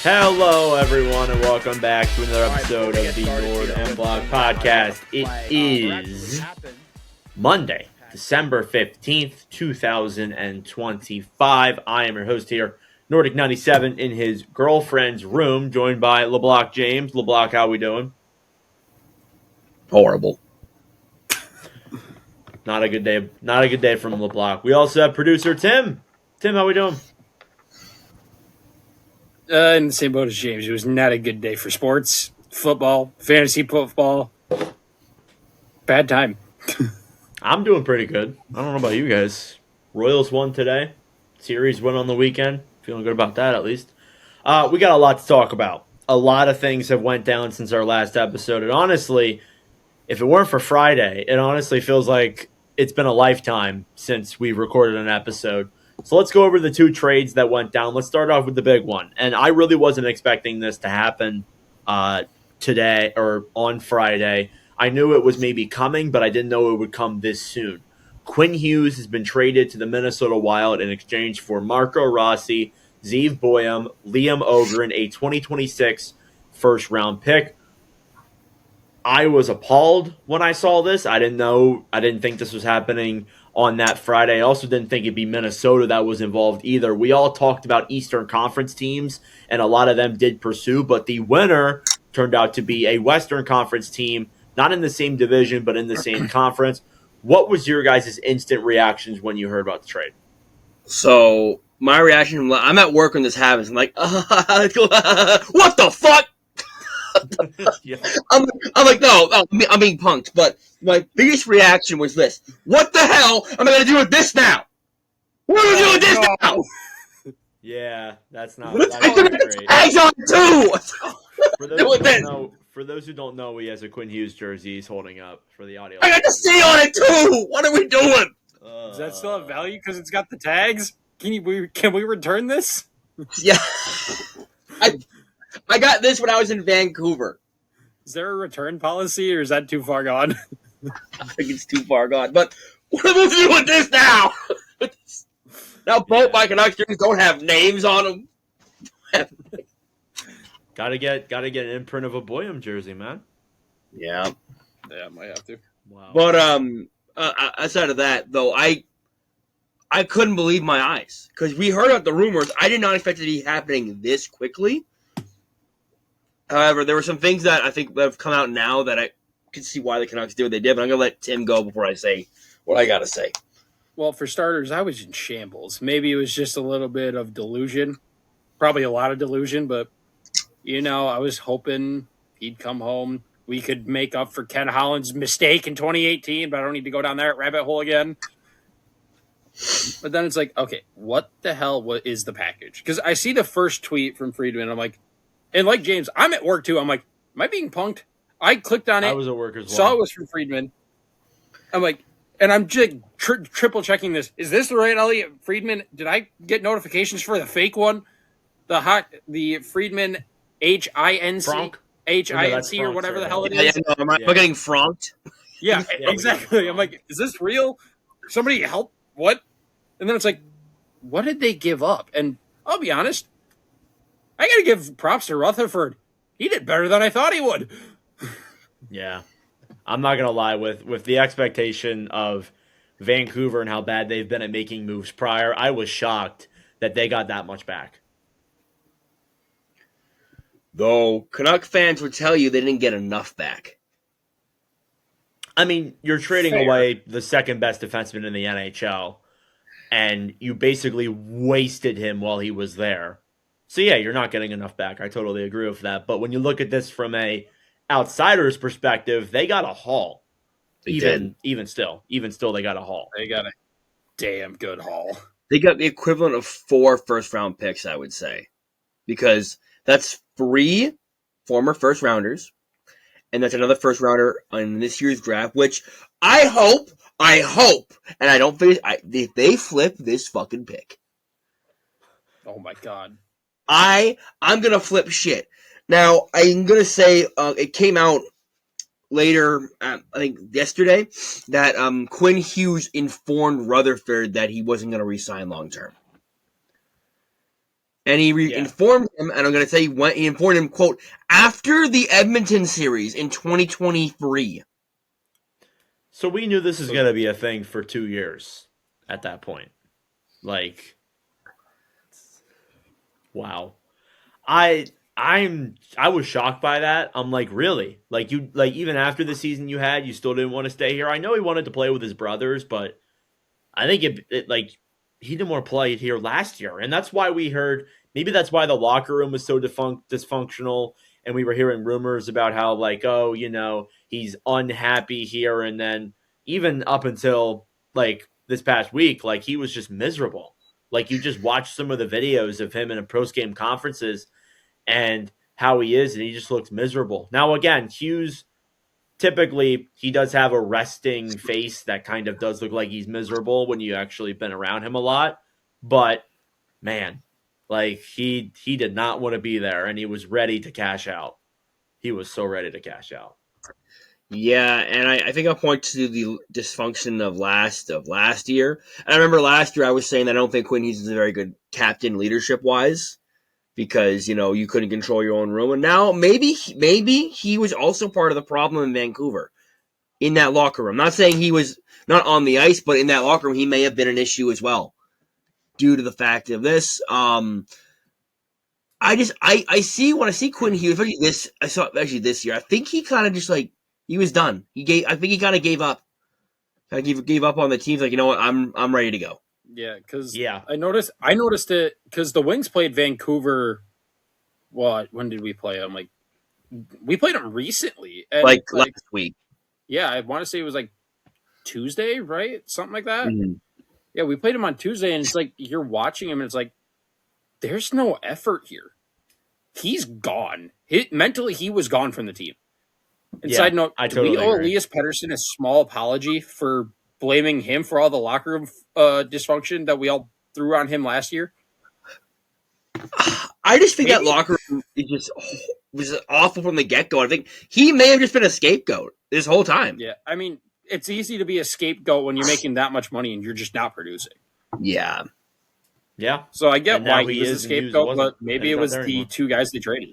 Hello, everyone, and welcome back to another episode of the Nord and Block Podcast. It is Monday, December 15th, 2025. I am your host here, Nordic97, in his girlfriend's room, joined by LeBlock James. LeBlock, how we doing? Horrible. Not a good day. Not a good day from LeBlock. We also have producer Tim. Tim, how we doing? In the same boat as James. It was not a good day for sports, football, fantasy football. Bad time. I'm doing pretty good. I don't know about you guys. Royals won today. Series went on the weekend. Feeling good about that, at least. We got a lot to talk about. A lot of things have went down since our last episode. And honestly, if it weren't for Friday, it honestly feels like it's been a lifetime since we recorded an episode. So let's go over the two trades that went down. Let's start off with the big one. And I really wasn't expecting this to happen today or on Friday. I knew it was maybe coming, but I didn't know it would come this soon. Quinn Hughes has been traded to the Minnesota Wild in exchange for Marco Rossi, Zeev Boyum, Liam Ogren, a 2026 first-round pick. I was appalled when I saw this. I didn't think this was happening on that Friday. I also didn't think it'd be Minnesota that was involved either. We all talked about Eastern Conference teams, and a lot of them did pursue, but the winner turned out to be a Western Conference team, not in the same division, but in the same conference. What was your guys' instant reactions when you heard about the trade? So, my reaction, I'm at work when this happens. I'm like, what the fuck? Yeah. I'm like, no, I'm being punked. But my biggest reaction was this. What the hell am I going to do with this now? What am I going to do with this now? Yeah, that's not It's going to great. get tags on too. For those who don't know, he has a Quinn Hughes jersey he's holding up for the audio. I got the C on it too. What are we doing? Does that still have value because it's got the tags? Can we return this? Yeah. I got this when I was in Vancouver. Is there a return policy or is that too far gone? I think it's too far gone. But what am I doing with this now? Now both my Canucks jerseys don't have names on them. Gotta get an imprint of a Boyum jersey, man. Yeah. Yeah, might have to. Wow. But outside of that, though, I couldn't believe my eyes because we heard about the rumors. I did not expect it to be happening this quickly. However, there were some things that I think have come out now that I could see why the Canucks did what they did. But I'm gonna let Tim go before I say what I gotta say. Well, for starters, I was in shambles. Maybe it was just a little bit of delusion. Probably a lot of delusion, but, I was hoping he'd come home. We could make up for Ken Holland's mistake in 2018, but I don't need to go down that rabbit hole again. But then it's like, okay, what the hell is the package? Because I see the first tweet from Friedman. I'm like, and like James, I'm at work too. I'm like, am I being punked? I clicked on it. I was at work as well. Saw it was from Friedman. I'm like, and I'm just triple checking this. Is this the right Elliot Friedman? Did I get notifications for the fake one? The Friedman HINC Frank? HINC or whatever the hell it Yeah, is. no, am I getting franked? Yeah, Yeah, exactly. I'm like, is this real? Somebody help? What? And then it's like, what did they give up? And I'll be honest, I got to give props to Rutherford. He did better than I thought he would. Yeah. I'm not going to lie, with the expectation of Vancouver and how bad they've been at making moves prior, I was shocked that they got that much back. Though Canuck fans would tell you they didn't get enough back. I mean, you're trading Fair. away the second best defenseman in the NHL, and you basically wasted him while he was there. So yeah, you're not getting enough back. I totally agree with that. But when you look at this from a outsider's perspective, they got a haul. Even still, they got a haul. They got a damn good haul. They got the equivalent of 4 first-round picks, I would say. Because that's 3 former first-rounders, and that's another first-rounder in this year's draft, which I hope, and I don't think they flip this fucking pick. Oh, my God. I'm going to flip shit. Now, I'm going to say it came out later, I think yesterday, that Quinn Hughes informed Rutherford that he wasn't going to re-sign long-term. And he informed him, and I'm going to say he informed him, quote, after the Edmonton series in 2023. So we knew this is going to be a thing for 2 years at that point. Like, wow. I was shocked by that. I'm like, really? Like even after the season you had, you still didn't want to stay here? I know he wanted to play with his brothers, but I think he didn't want to play here last year. And that's why we heard, maybe that's why the locker room was so dysfunctional. And we were hearing rumors about how, like, oh, he's unhappy here. And then even up until, like, this past week, like, he was just miserable. Like, you just watch some of the videos of him in a post-game conferences and how he is, and he just looks miserable. Now, again, Hughes, typically, he does have a resting face that kind of does look like he's miserable when you actually been around him a lot. But, man, like, he did not want to be there, and he was ready to cash out. He was so ready to cash out. Yeah, and I think I'll point to the dysfunction of last year. And I remember last year I was saying that I don't think Quinn Hughes is a very good captain leadership-wise because, you couldn't control your own room. And now maybe he was also part of the problem in Vancouver in that locker room. I'm not saying he was not on the ice, but in that locker room he may have been an issue as well due to the fact of this. I see when I see Quinn Hughes, especially this year, I think he kind of just like, he was done. I think he kind of gave up. Gave up on the teams. Like, you know what? I'm ready to go. Yeah, because I noticed it because the Wings played Vancouver. What? When did we play them? Like, we played them recently, and like last week. Yeah, I want to say it was like Tuesday, right? Something like that. Mm-hmm. Yeah, we played him on Tuesday, and it's like you're watching him, and it's like there's no effort here. He's gone. Mentally, he was gone from the team. And side note, do we owe Elias Pettersson a small apology for blaming him for all the locker room dysfunction that we all threw on him last year? I just think that locker room was awful from the get-go. I think he may have just been a scapegoat this whole time. Yeah, I mean, it's easy to be a scapegoat when you're making that much money and you're just not producing. Yeah. Yeah. So I get why he was a scapegoat, but maybe it was the two guys they traded.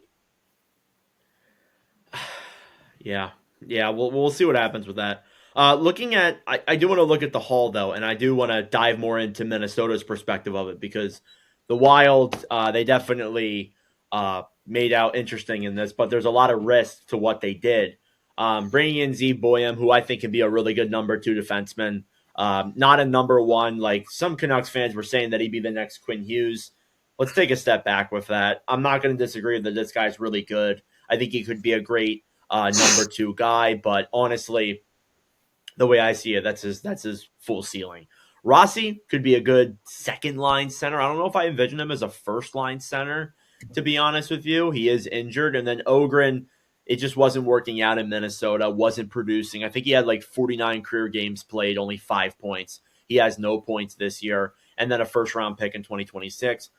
Yeah. We'll see what happens with that. Looking at, I do want to look at the haul though, and I do want to dive more into Minnesota's perspective of it because the Wild, they definitely made out interesting in this, but there's a lot of risk to what they did. Bringing in Z Boyum, who I think can be a really good number 2 defenseman, not a number 1. Like some Canucks fans were saying that he'd be the next Quinn Hughes. Let's take a step back with that. I'm not going to disagree that this guy's really good. I think he could be a great number 2 guy, but honestly, the way I see it, that's his full ceiling. Rossi could be a good second line center. I don't know if I envision him as a first line center, to be honest with you. He is injured, and then Ogren, it just wasn't working out in Minnesota, wasn't producing. I think he had like 49 career games played, only 5 points. He has no points this year, and then a first round pick in 2026.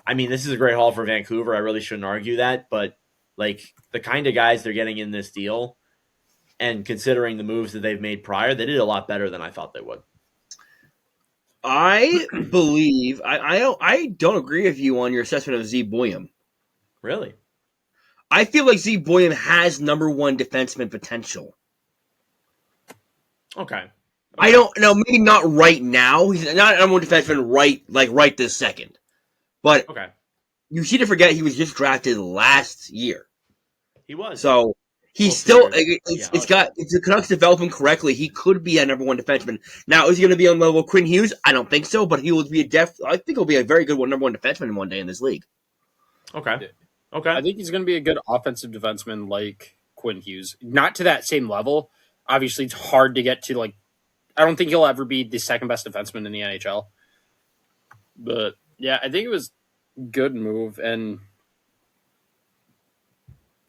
I mean, this is a great haul for Vancouver. I really shouldn't argue that, but like the kind of guys they're getting in this deal and considering the moves that they've made prior, they did a lot better than I thought they would. I believe I don't agree with you on your assessment of Z Boyum. Really? I feel like Z Boyum has number 1 defenseman potential. Okay. I don't know, maybe not right now. He's not number 1 defenseman right this second. But okay. You seem to forget he was just drafted last year. He was. So he's still. If the Canucks develop him correctly, he could be a number 1 defenseman. Now, is he going to be on the level of Quinn Hughes? I don't think so, but he will be I think he'll be a very good number 1 defenseman one day in this league. Okay. I think he's going to be a good offensive defenseman like Quinn Hughes. Not to that same level. Obviously, it's hard to get to. I don't think he'll ever be the second best defenseman in the NHL. But yeah, I think it was. Good move, and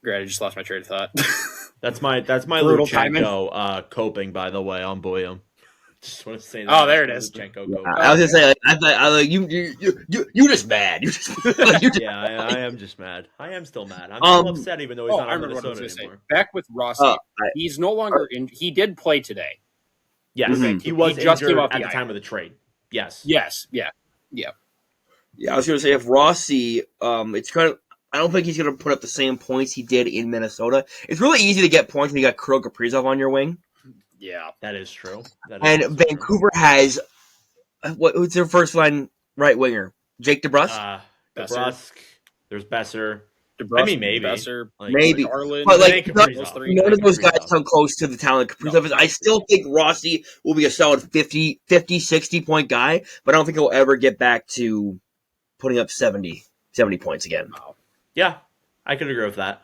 great. I just lost my train of thought. that's my Luchenko coping, by the way, on Boyum. Just want to say that. Oh, there it is. I was gonna say, I you just mad. Yeah, I am just mad. I am still mad. I'm still upset, even though he's not on Minnesota anymore. Back with Rossi, he's no longer in. He did play today. Yes, he was just injured at the time of the trade. Yes. Yeah. Yeah, I was going to say if Rossi, it's kind of. I don't think he's going to put up the same points he did in Minnesota. It's really easy to get points when you got Kirill Kaprizov on your wing. Yeah, That is true. And Vancouver has what's their first line right winger? Jake DeBrusk? DeBrusk. There's Besser. DeBrusk, I mean, maybe. Besser, Maybe. Garland, But like Kaprizov. none of those guys come close to the talent Kaprizov is. I still think Rossi will be a solid 50, 60 point guy, but I don't think he'll ever get back to putting up 70 points again. Yeah, I could agree with that.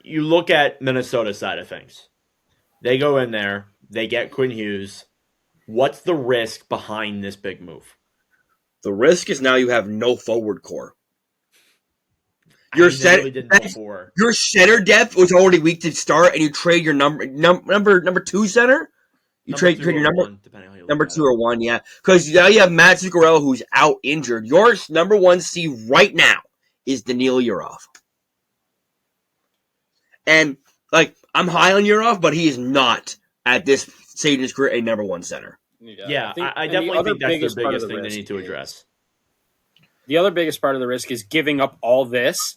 You look at Minnesota's side of things. They go in there, they get Quinn Hughes. What's the risk behind this big move? The risk is now you have no forward core. Your center depth was already weak to start, and you trade your number 2 center. You trade your number 2 or 1, yeah. Because now you have Matt Zuccarello, who's out injured. Your number 1 C right now is Danil Yurov. And, like, I'm high on Yurov, but he is not, at this stage in his career, a number 1 center. Yeah, I definitely think that's their biggest thing they need to address. The other biggest part of the risk is giving up all this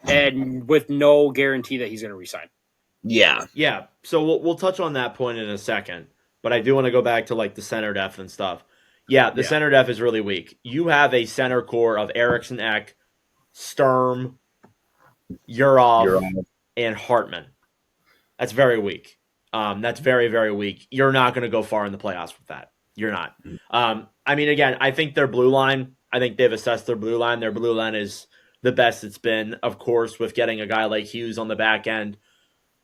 and with no guarantee that he's going to resign. Yeah. Yeah, so we'll touch on that point in a second, but I do want to go back to, like, the center depth and stuff. Yeah, the center depth is really weak. You have a center core of Eriksson Ek, Sturm, Yurov, and Hartman. That's very weak. That's very, very weak. You're not going to go far in the playoffs with that. You're not. I mean, again, I think their blue line, I think they've assessed their blue line. Their blue line is the best it's been, of course, with getting a guy like Hughes on the back end.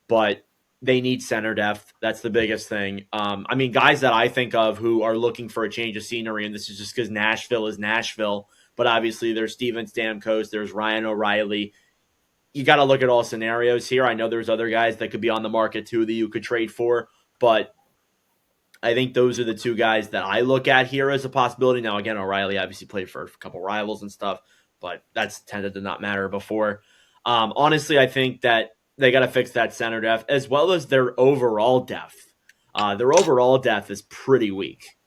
But they need center depth. That's the biggest thing. I mean, guys that I think of who are looking for a change of scenery, and this is just because Nashville is Nashville, but obviously there's Steven Stamkos, there's Ryan O'Reilly. You got to look at all scenarios here. I know there's other guys that could be on the market too that you could trade for, but I think those are the two guys that I look at here as a possibility. Now, again, O'Reilly obviously played for a couple rivals and stuff, but that's tended to not matter before. Honestly, I think that they got to fix that center depth as well as their overall depth. Their overall depth is pretty weak.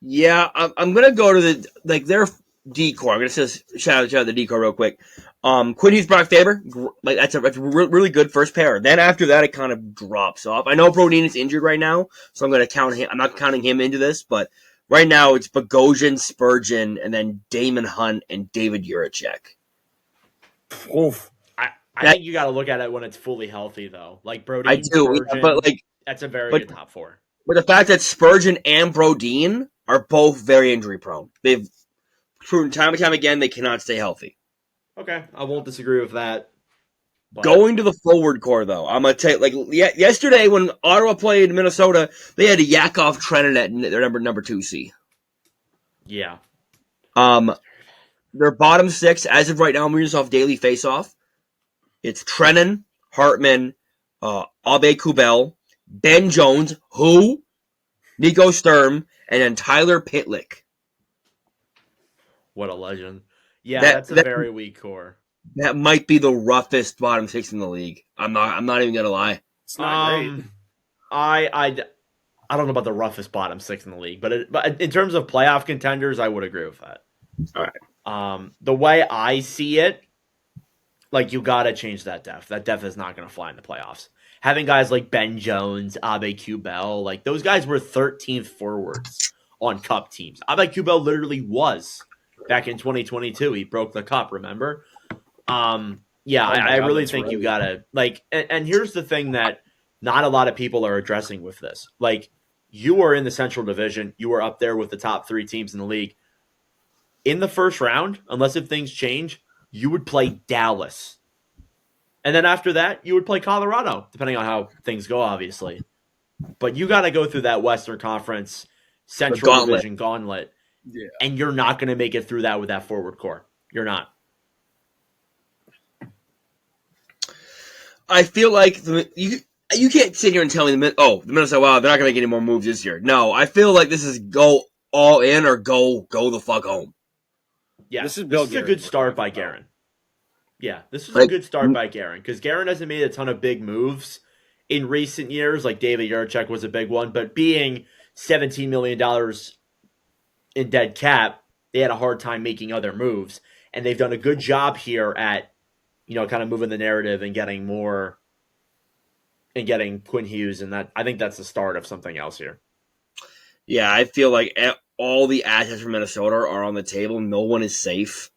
Yeah, I'm gonna go to their decor. I'm gonna just shout out the decor real quick. Quinn Hughes, Brock Faber, like that's a really good first pair. Then after that, it kind of drops off. I know Brodin is injured right now, so I'm gonna count him. I'm not counting him into this, but right now it's Bogosian, Spurgeon, and then Damon Hunt and David Juracek. Oof. I think you got to look at it when it's fully healthy, though. Like Brodin, I do, Spurgeon, but that's a very good top 4. But the fact that Spurgeon and Brodin are both very injury prone, they've proven time and time again they cannot stay healthy. Okay, I won't disagree with that. But going to the forward core, though, I'm gonna take yesterday when Ottawa played Minnesota, they had a Yakov Trenin at their number 2 C. Yeah. Their bottom 6 as of right now, I'm reading this off Daily Faceoff. It's Trenin, Hartman, Abe Kubel, Ben Jones, Nico Sturm, and then Tyler Pitlick. What a legend. Yeah, that's a very weak core. That might be the roughest bottom 6 in the league. I'm not even gonna lie. It's not great. I don't know about the roughest bottom 6 in the league, but in terms of playoff contenders, I would agree with that. All right. The way I see it, like, you got to change that depth. That depth is not going to fly in the playoffs. Having guys like Ben Jones, Abe Kubel, like, those guys were 13th forwards on cup teams. Abe Kubel literally was back in 2022. He broke the cup, remember? Yeah, I really think you got to, like, and here's the thing that not a lot of people are addressing with this. Like, you are in the Central Division. You are up there with the top 3 teams in the league. In the first round, unless if things change, you would play Dallas. And then after that, you would play Colorado, depending on how things go, obviously. But you got to go through that Western Conference Central Division gauntlet. Yeah. And you're not going to make it through that with that forward core. You're not. I feel like you can't sit here and tell me the Minnesota Wild, they're not going to make any more moves this year. No, I feel like this is go all in or go the fuck home. Yeah, this is a good start by Guerin. Yeah, this is a good start by Guerin because Guerin hasn't made a ton of big moves in recent years. Like David Juracek was a big one, but being $17 million in dead cap, they had a hard time making other moves, and they've done a good job here at kind of moving the narrative and getting more and getting Quinn Hughes, and that I think that's the start of something else here. Yeah, I feel like all the assets from Minnesota are on the table. No one is safe.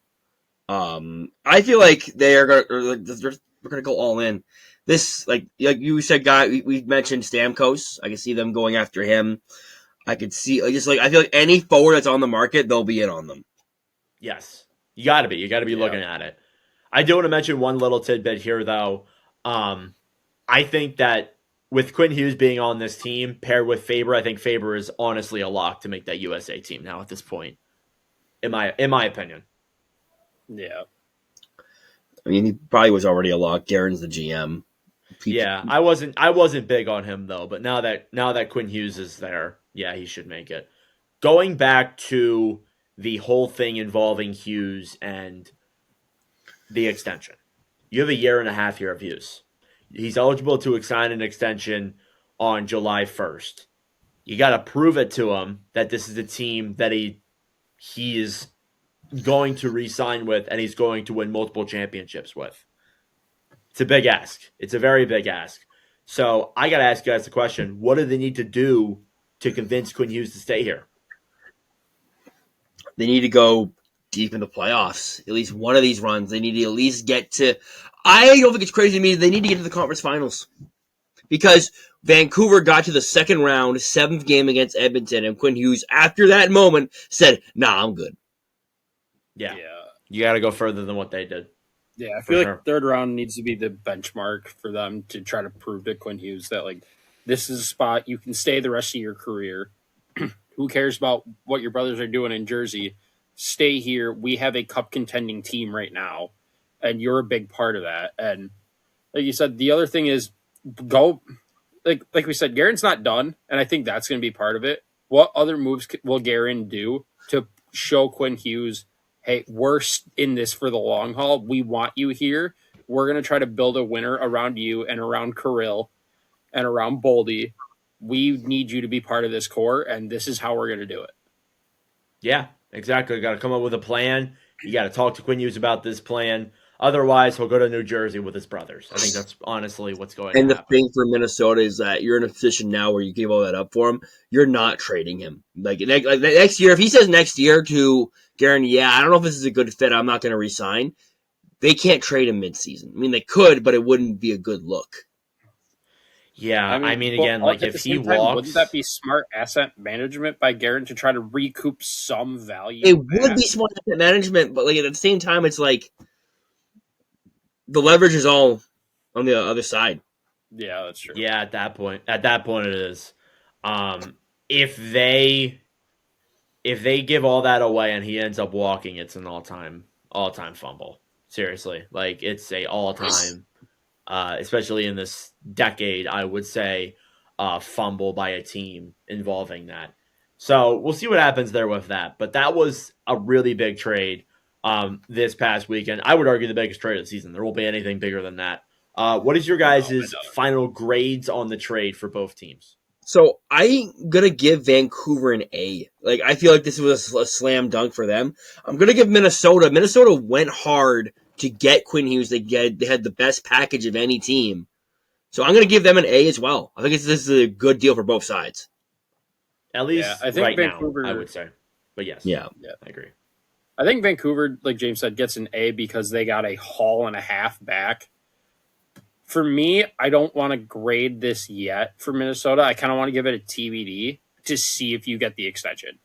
I feel like they're gonna go all in. This, like you said, guy, we mentioned Stamkos. I can see them going after him. I could see I feel like any forward that's on the market, they'll be in on them. Yes, you got to be looking at it. I do want to mention one little tidbit here, though. I think that with Quinn Hughes being on this team paired with Faber, I think Faber is honestly a lock to make that USA team now at this point. In my opinion. Yeah. I mean, he probably was already a lock. Guerin's the GM. Yeah, I wasn't big on him though, but now that Quinn Hughes is there, yeah, he should make it. Going back to the whole thing involving Hughes and the extension. You have a year and a half here of Hughes. He's eligible to sign an extension on July 1st. You got to prove it to him that this is a team that he is going to re-sign with and he's going to win multiple championships with. It's a big ask. It's a very big ask. So I got to ask you guys the question, what do they need to do to convince Quinn Hughes to stay here? They need to go deep in the playoffs. At least one of these runs. They need to at least get to... I don't think it's crazy to me. They need to get to the conference finals. Because Vancouver got to the second round, 7th game against Edmonton, and Quinn Hughes, after that moment, said, nah, I'm good. Yeah. You got to go further than what they did. Yeah, I feel like third round needs to be the benchmark for them to try to prove to Quinn Hughes that, like, this is a spot you can stay the rest of your career. Who cares about what your brothers are doing in Jersey? Stay here. We have a cup contending team right now, and you're a big part of that. And like you said, the other thing is go, like we said, Guerin's not done, and I think that's going to be part of it. What other moves will Guerin do to show Quinn Hughes, hey, we're in this for the long haul. We want you here. We're going to try to build a winner around you and around Kirill and around Boldy. We need you to be part of this core, and this is how we're going to do it. Yeah, exactly. You got to come up with a plan. You got to talk to Quinn Hughes about this plan. Otherwise, he'll go to New Jersey with his brothers. I think that's honestly what's going to happen. And the thing for Minnesota is that you're in a position now where you give all that up for him. You're not trading him. Like next year, if he says next year to Guerin, yeah, I don't know if this is a good fit. I'm not going to resign. They can't trade him midseason. I mean, they could, but it wouldn't be a good look. Yeah, I mean again, like if he walks, wouldn't that be smart asset management by Guerin to try to recoup some value? It would be smart asset management, but like at the same time, it's like the leverage is all on the other side. Yeah, that's true. Yeah, at that point it is. If they give all that away and he ends up walking, it's an all-time fumble. Seriously, like it's a all-time. Especially in this decade, I would say, fumble by a team involving that. So we'll see what happens there with that. But that was a really big trade this past weekend. I would argue the biggest trade of the season. There won't be anything bigger than that. What is your guys' final grades on the trade for both teams? So I'm going to give Vancouver an A. Like, I feel like this was a slam dunk for them. I'm going to give Minnesota. Minnesota went hard to get Quinn Hughes. They had the best package of any team. So I'm going to give them an A as well. I think this is a good deal for both sides. At least I think right Vancouver, now, I would say. But yes. Yeah. I agree. I think Vancouver, like James said, gets an A because they got a haul and a half back. For me, I don't want to grade this yet for Minnesota. I kind of want to give it a TBD to see if you get the extension.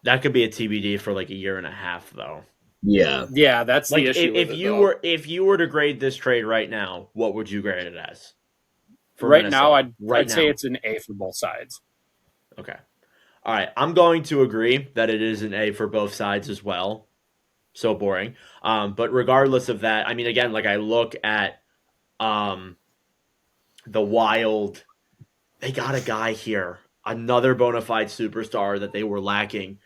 That could be a TBD for like a year and a half, though. Yeah, that's like the issue. If you were to grade this trade right now, what would you grade it as? For right Minnesota? Now, I'd say it's an A for both sides. Okay, all right. I'm going to agree that it is an A for both sides as well. So boring. But regardless of that, I mean, again, like I look at the Wild, they got a guy here, another bona fide superstar that they were lacking,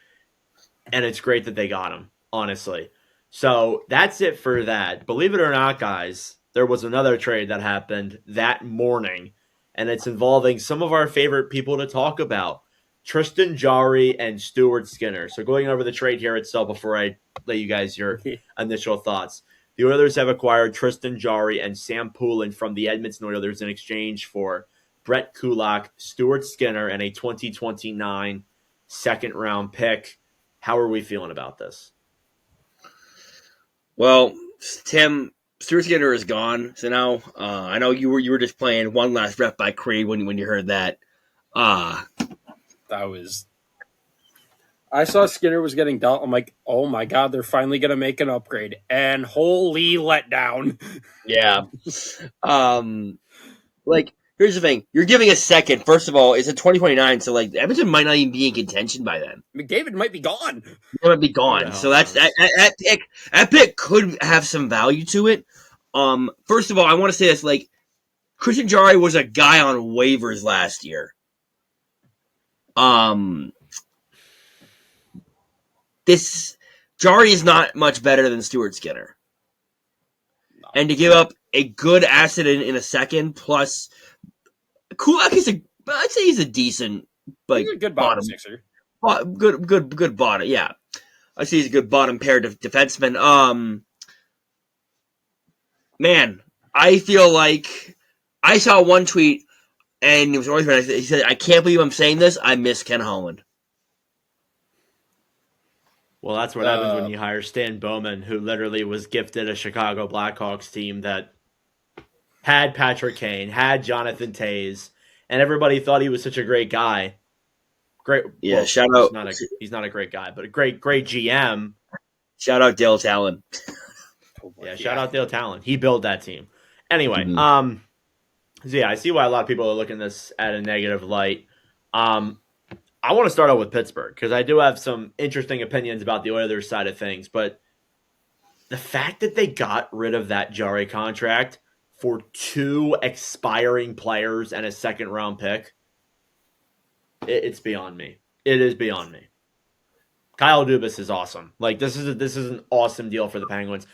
and it's great that they got him. Honestly. So that's it for that. Believe it or not, guys, there was another trade that happened that morning, and it's involving some of our favorite people to talk about. Tristan Jarry and Stuart Skinner. So going over the trade here itself before I let you guys your initial thoughts. The Oilers have acquired Tristan Jarry and Sam Poulin from the Edmonton Oilers in exchange for Brett Kulak, Stuart Skinner, and a 2029 second-round pick. How are we feeling about this? Well, Tim, Stuart Skinner is gone. So now I know you were just playing One Last Rep by Creed when you heard that. I saw Skinner was getting dealt. I'm like, oh my God, they're finally going to make an upgrade. And holy letdown. Yeah. Here's the thing. You're giving a second. First of all, it's a 2029, so Edmonton might not even be in contention by then. McDavid might be gone. He might be gone. So that pick could have some value to it. First of all, I want to say this, Tristan Jarry was a guy on waivers last year. This Jarry is not much better than Stuart Skinner. No. And to give up a good asset in a second, plus Kulak I'd say he's a decent, he's a good bottom sixer. Good bottom, yeah. I see he's a good bottom pair defenseman. Man, I feel like I saw one tweet, and it was always he said, "I can't believe I'm saying this. I miss Ken Holland." Well, that's what happens when you hire Stan Bowman, who literally was gifted a Chicago Blackhawks team that had Patrick Kane, had Jonathan Toews, and everybody thought he was such a great guy. Great, yeah. Well, shout out. He's not a great guy, but a great GM. Shout out Dale Talon. Shout out Dale Talon. He built that team. Anyway, so yeah, I see why a lot of people are looking at this at a negative light. I want to start out with Pittsburgh because I do have some interesting opinions about the Oilers side of things, but the fact that they got rid of that Jarry contract for 2 expiring players and a second-round pick, it's beyond me. It is beyond me. Kyle Dubas is awesome. This is an awesome deal for the Penguins.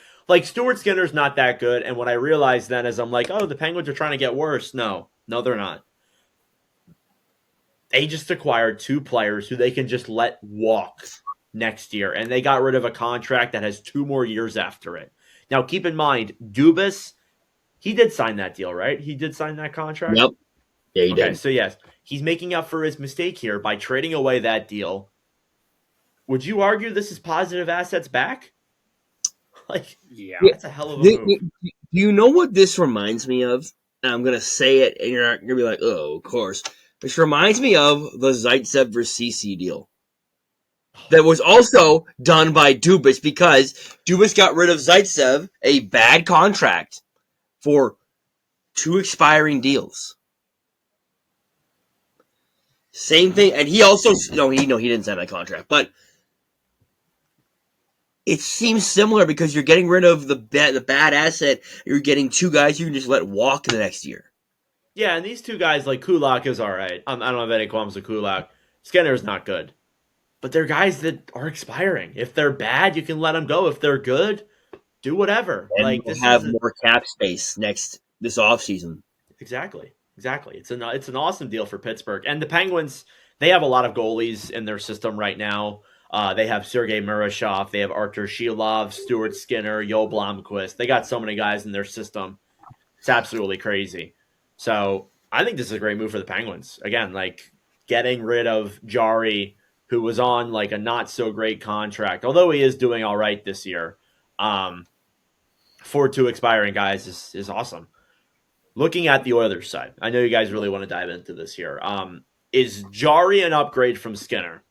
Stuart Skinner's not that good, and what I realized then is I'm like, oh, the Penguins are trying to get worse. No, they're not. They just acquired 2 players who they can just let walk next year, and they got rid of a contract that has 2 more years after it. Now, keep in mind, Dubas, he did sign that deal, right? He did sign that contract? Yep. Yeah, he did. So, yes, he's making up for his mistake here by trading away that deal. Would you argue this is positive assets back? Yeah. That's a hell of a move. Do you know what this reminds me of? And I'm going to say it, and you're not going to be like, oh, of course. Which reminds me of the Zaitsev versus CC deal. That was also done by Dubas because Dubas got rid of Zaitsev, a bad contract, for 2 expiring deals. Same thing, and he also he didn't sign that contract, but it seems similar because you're getting rid of the bad asset. You're getting 2 guys you can just let walk the next year. Yeah, and these 2 guys, Kulak is all right. I don't have any qualms with Kulak. Skinner's not good. But they're guys that are expiring. If they're bad, you can let them go. If they're good, do whatever. And we'll have more cap space this offseason. Exactly. It's an awesome deal for Pittsburgh. And the Penguins, they have a lot of goalies in their system right now. They have Sergei Murashov. They have Artur Shilov, Stuart Skinner, Yo Blomqvist. They got so many guys in their system. It's absolutely crazy. So I think this is a great move for the Penguins. Again, getting rid of Jarry, who was on a not so great contract, although he is doing all right this year. For 2 expiring guys is awesome. Looking at the Oilers side, I know you guys really want to dive into this here. Is Jarry an upgrade from Skinner?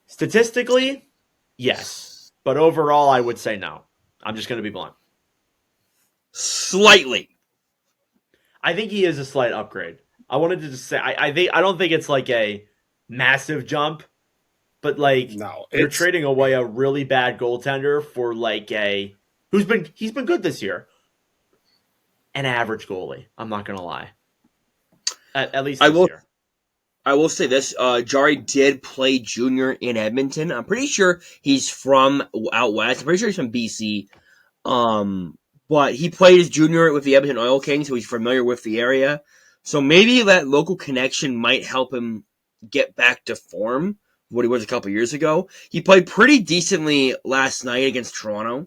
Statistically, yes. But overall, I would say no. I'm just going to be blunt. Slightly. I think he is a slight upgrade. I wanted to just say I don't think it's a massive jump, but you're trading away a really bad goaltender for he's been good this year. An average goalie. I'm not gonna lie. At least this year. I will say this: Jarry did play junior in Edmonton. I'm pretty sure he's from out west. I'm pretty sure he's from BC. But he played his junior with the Edmonton Oil Kings, so he's familiar with the area. So maybe that local connection might help him get back to form, what he was a couple years ago. He played pretty decently last night against Toronto.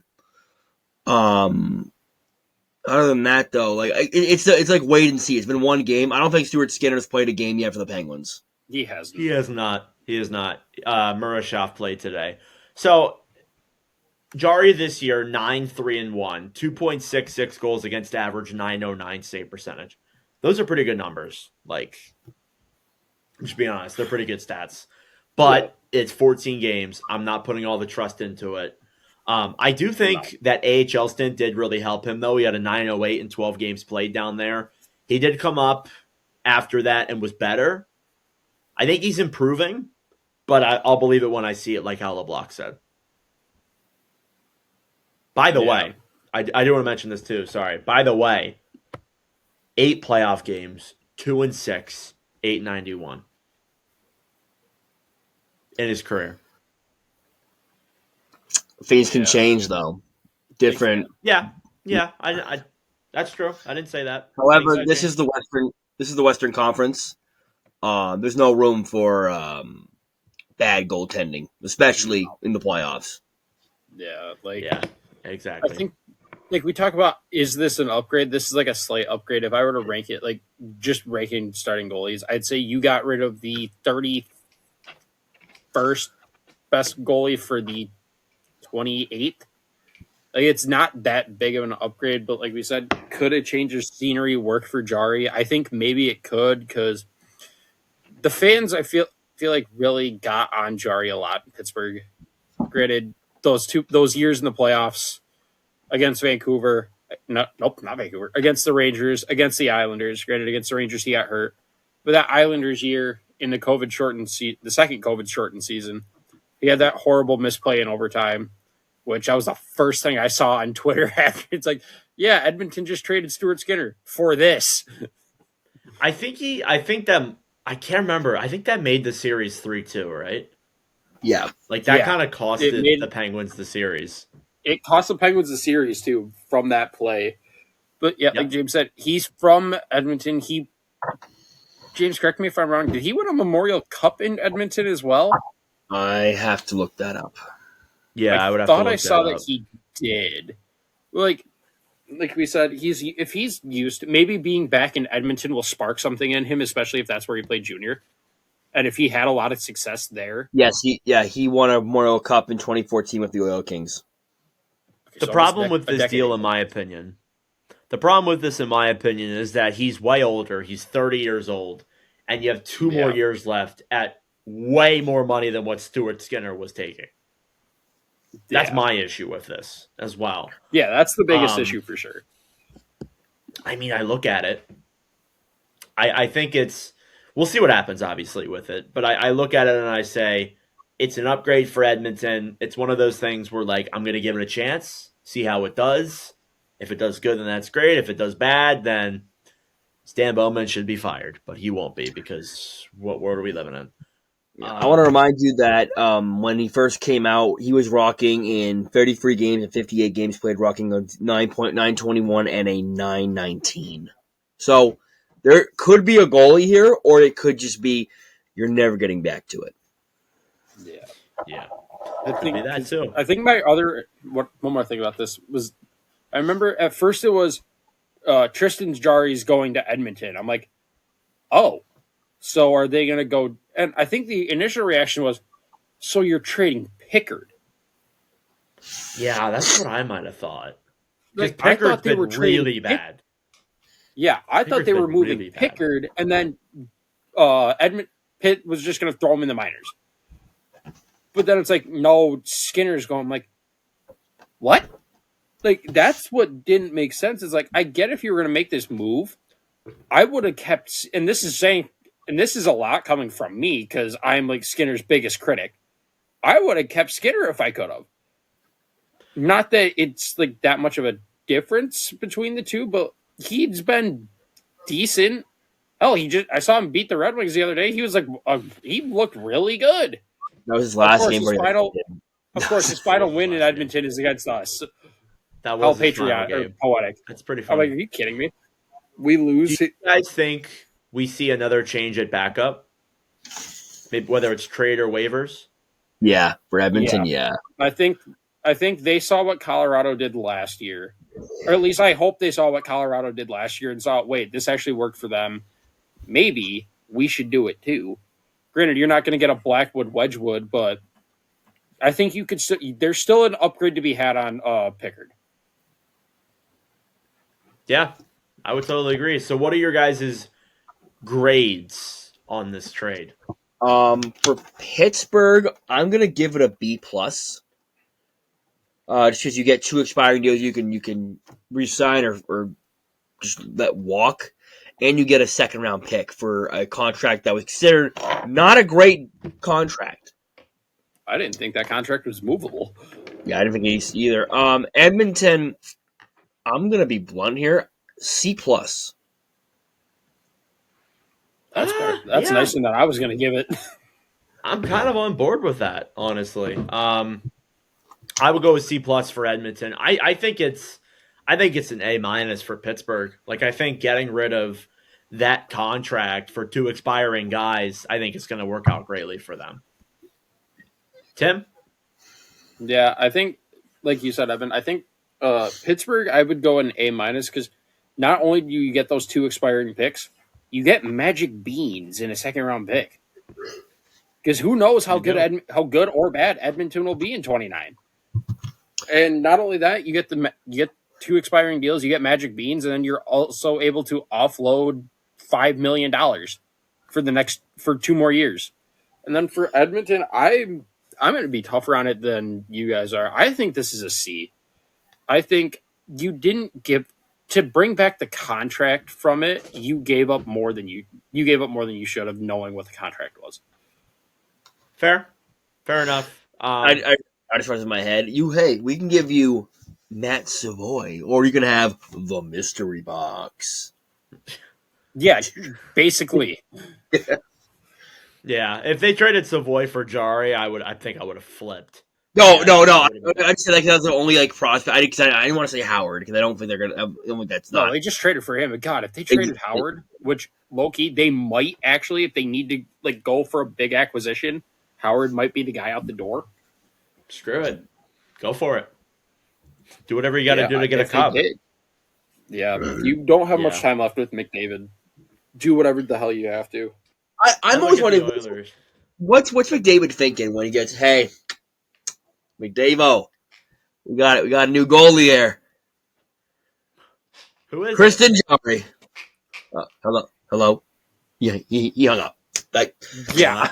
Other than that, though, like it's like wait and see. It's been one game. I don't think Stuart Skinner's played a game yet for the Penguins. He hasn't. He has not. Murashov played today. So Jarry this year 9-3-1, 2.66 goals against average, 909 save percentage. Those are pretty good numbers. Like, just be honest, they're pretty good stats. But it's 14 games. I'm not putting all the trust into it. I do think that AHL stint did really help him, though. He had a 908 in 12 games played down there. He did come up after that and was better. I think he's improving, but I'll believe it when I see it, like how LeBlanc said. By the way, I do want to mention this too. Sorry. By the way, 8 playoff games, 2-6, 891 in his career. Things can change, though. Different. Yeah. I that's true. I didn't say that. However, this is the Western Conference. There's no room for bad goaltending, especially in the playoffs. Yeah, exactly. I think, like we talk about, is this an upgrade? This is like a slight upgrade. If I were to rank it, like just ranking starting goalies, I'd say you got rid of the 31st best goalie for the 28th. Like, it's not that big of an upgrade, but like we said, could a change of scenery work for Jarry? I think maybe it could, because the fans, I feel like, really got on Jarry a lot in Pittsburgh. Granted, those years in the playoffs against Vancouver, not Vancouver, against the Rangers, against the Islanders. Granted, against the Rangers, he got hurt, but that Islanders year in the second COVID shortened season, he had that horrible misplay in overtime, which that was the first thing I saw on Twitter after. It's like, yeah, Edmonton just traded Stuart Skinner for this. I can't remember. I think that made the series 3-2, right? Yeah. Like, that kind of costed the Penguins the series. It cost the Penguins the series, too, from that play. But, like James said, he's from Edmonton. James, correct me if I'm wrong, did he win a Memorial Cup in Edmonton as well? I have to look that up. Yeah, I would have to look that up. I saw that he did. Like we said, if he's used, maybe being back in Edmonton will spark something in him, especially if that's where he played junior. And if he had a lot of success there. Yes, he won a Memorial Cup in 2014 with the Oil Kings. The problem with this deal, in my opinion, is that he's way older. He's 30 years old, and you have 2 more years left at way more money than what Stuart Skinner was taking. That's my issue with this as well. Yeah, that's the biggest issue for sure. I mean, I look at it. I think we'll see what happens, obviously, with it. But I look at it and I say, it's an upgrade for Edmonton. It's one of those things where, like, I'm going to give it a chance, see how it does. If it does good, then that's great. If it does bad, then Stan Bowman should be fired. But he won't be, because what world are we living in? I want to remind you that when he first came out, he was rocking in 33 games and 58 games played, rocking a 9.921 and a 919. So there could be a goalie here, or it could just be you're never getting back to it. Yeah. I think that too. I think one more thing about this was, I remember at first it was Tristan Jarry's going to Edmonton. I'm like, oh, so are they going to go? And I think the initial reaction was, so you're trading Pickard. Yeah, that's what I might have thought. Like, Pickard's been really bad. Yeah, I thought they were moving really Pickard, and then Pitt was just going to throw him in the minors. But then it's like, no, Skinner's going. I'm like, what? Like, that's what didn't make sense. It's like, I get if you were going to make this move, I would have kept, and this is a lot coming from me because I'm like Skinner's biggest critic. I would have kept Skinner if I could have. Not that it's like that much of a difference between the two, but he's been decent. Hell, I saw him beat the Red Wings the other day. He was like, he looked really good. That was his last game. Of course, his final win in Edmonton is against us. That was patriotic or poetic. That's pretty funny. I'm like, are you kidding me? We lose. Do you guys think we see another change at backup? maybe whether it's trade or waivers. Yeah, for Edmonton, yeah. I think they saw what Colorado did last year, or at least I hope they saw what Colorado did last year and saw, wait, this actually worked for them. Maybe we should do it too. Granted, you're not going to get a Blackwood Wedgwood, but I think you could. There's still an upgrade to be had on Pickard. Yeah, I would totally agree. So, what are your guys' grades on this trade? For Pittsburgh, I'm gonna give it a B plus. Just because you get 2 expiring deals, you can resign or just let walk, and you get a second round pick for a contract that was considered not a great contract. I didn't think that contract was movable. Yeah, I didn't think he's either. Edmonton, I'm gonna be blunt here. C plus. That's better. That's yeah. nicer than I was going to give it. I'm kind of on board with that, honestly. I would go with C plus for Edmonton. I think it's an A minus for Pittsburgh. Like, I think getting rid of that contract for 2 expiring guys, I think it's going to work out greatly for them. Tim? Yeah, I think, like you said, Evan, I think Pittsburgh, I would go an A minus because not only do you get those 2 expiring picks, you get magic beans in a second round pick. Because who knows how good or bad Edmonton will be in 29. And not only that, you get 2 expiring deals, you get magic beans, and then you're also able to offload $5 million for 2 more years. And then for Edmonton, I'm going to be tougher on it than you guys are. I think this is a C. I think you didn't give to bring back the contract from it. You gave up more than you should have, knowing what the contract was. Fair enough. I just runs in my head. We can give you Matt Savoy, or you can have the mystery box. Yeah, basically. Yeah, if they traded Savoy for Jarry, I think I would have flipped. No. I'd say like that's the only prospect. I didn't want to say Howard because I don't think they're gonna. I don't think that's not. No, they just traded for him. But God, if they traded Howard, which low-key they might actually, if they need to go for a big acquisition, Howard might be the guy out the door. Screw it, go for it. Do whatever you got to do to get a cup. Yeah, you don't have much time left with McDavid. Do whatever the hell you have to. I'm always wondering what's McDavid thinking when he gets, hey, McDavo, we got it. We got a new goalie there. Who is Kristen Jarry? Hello. Yeah, he hung up. Yeah.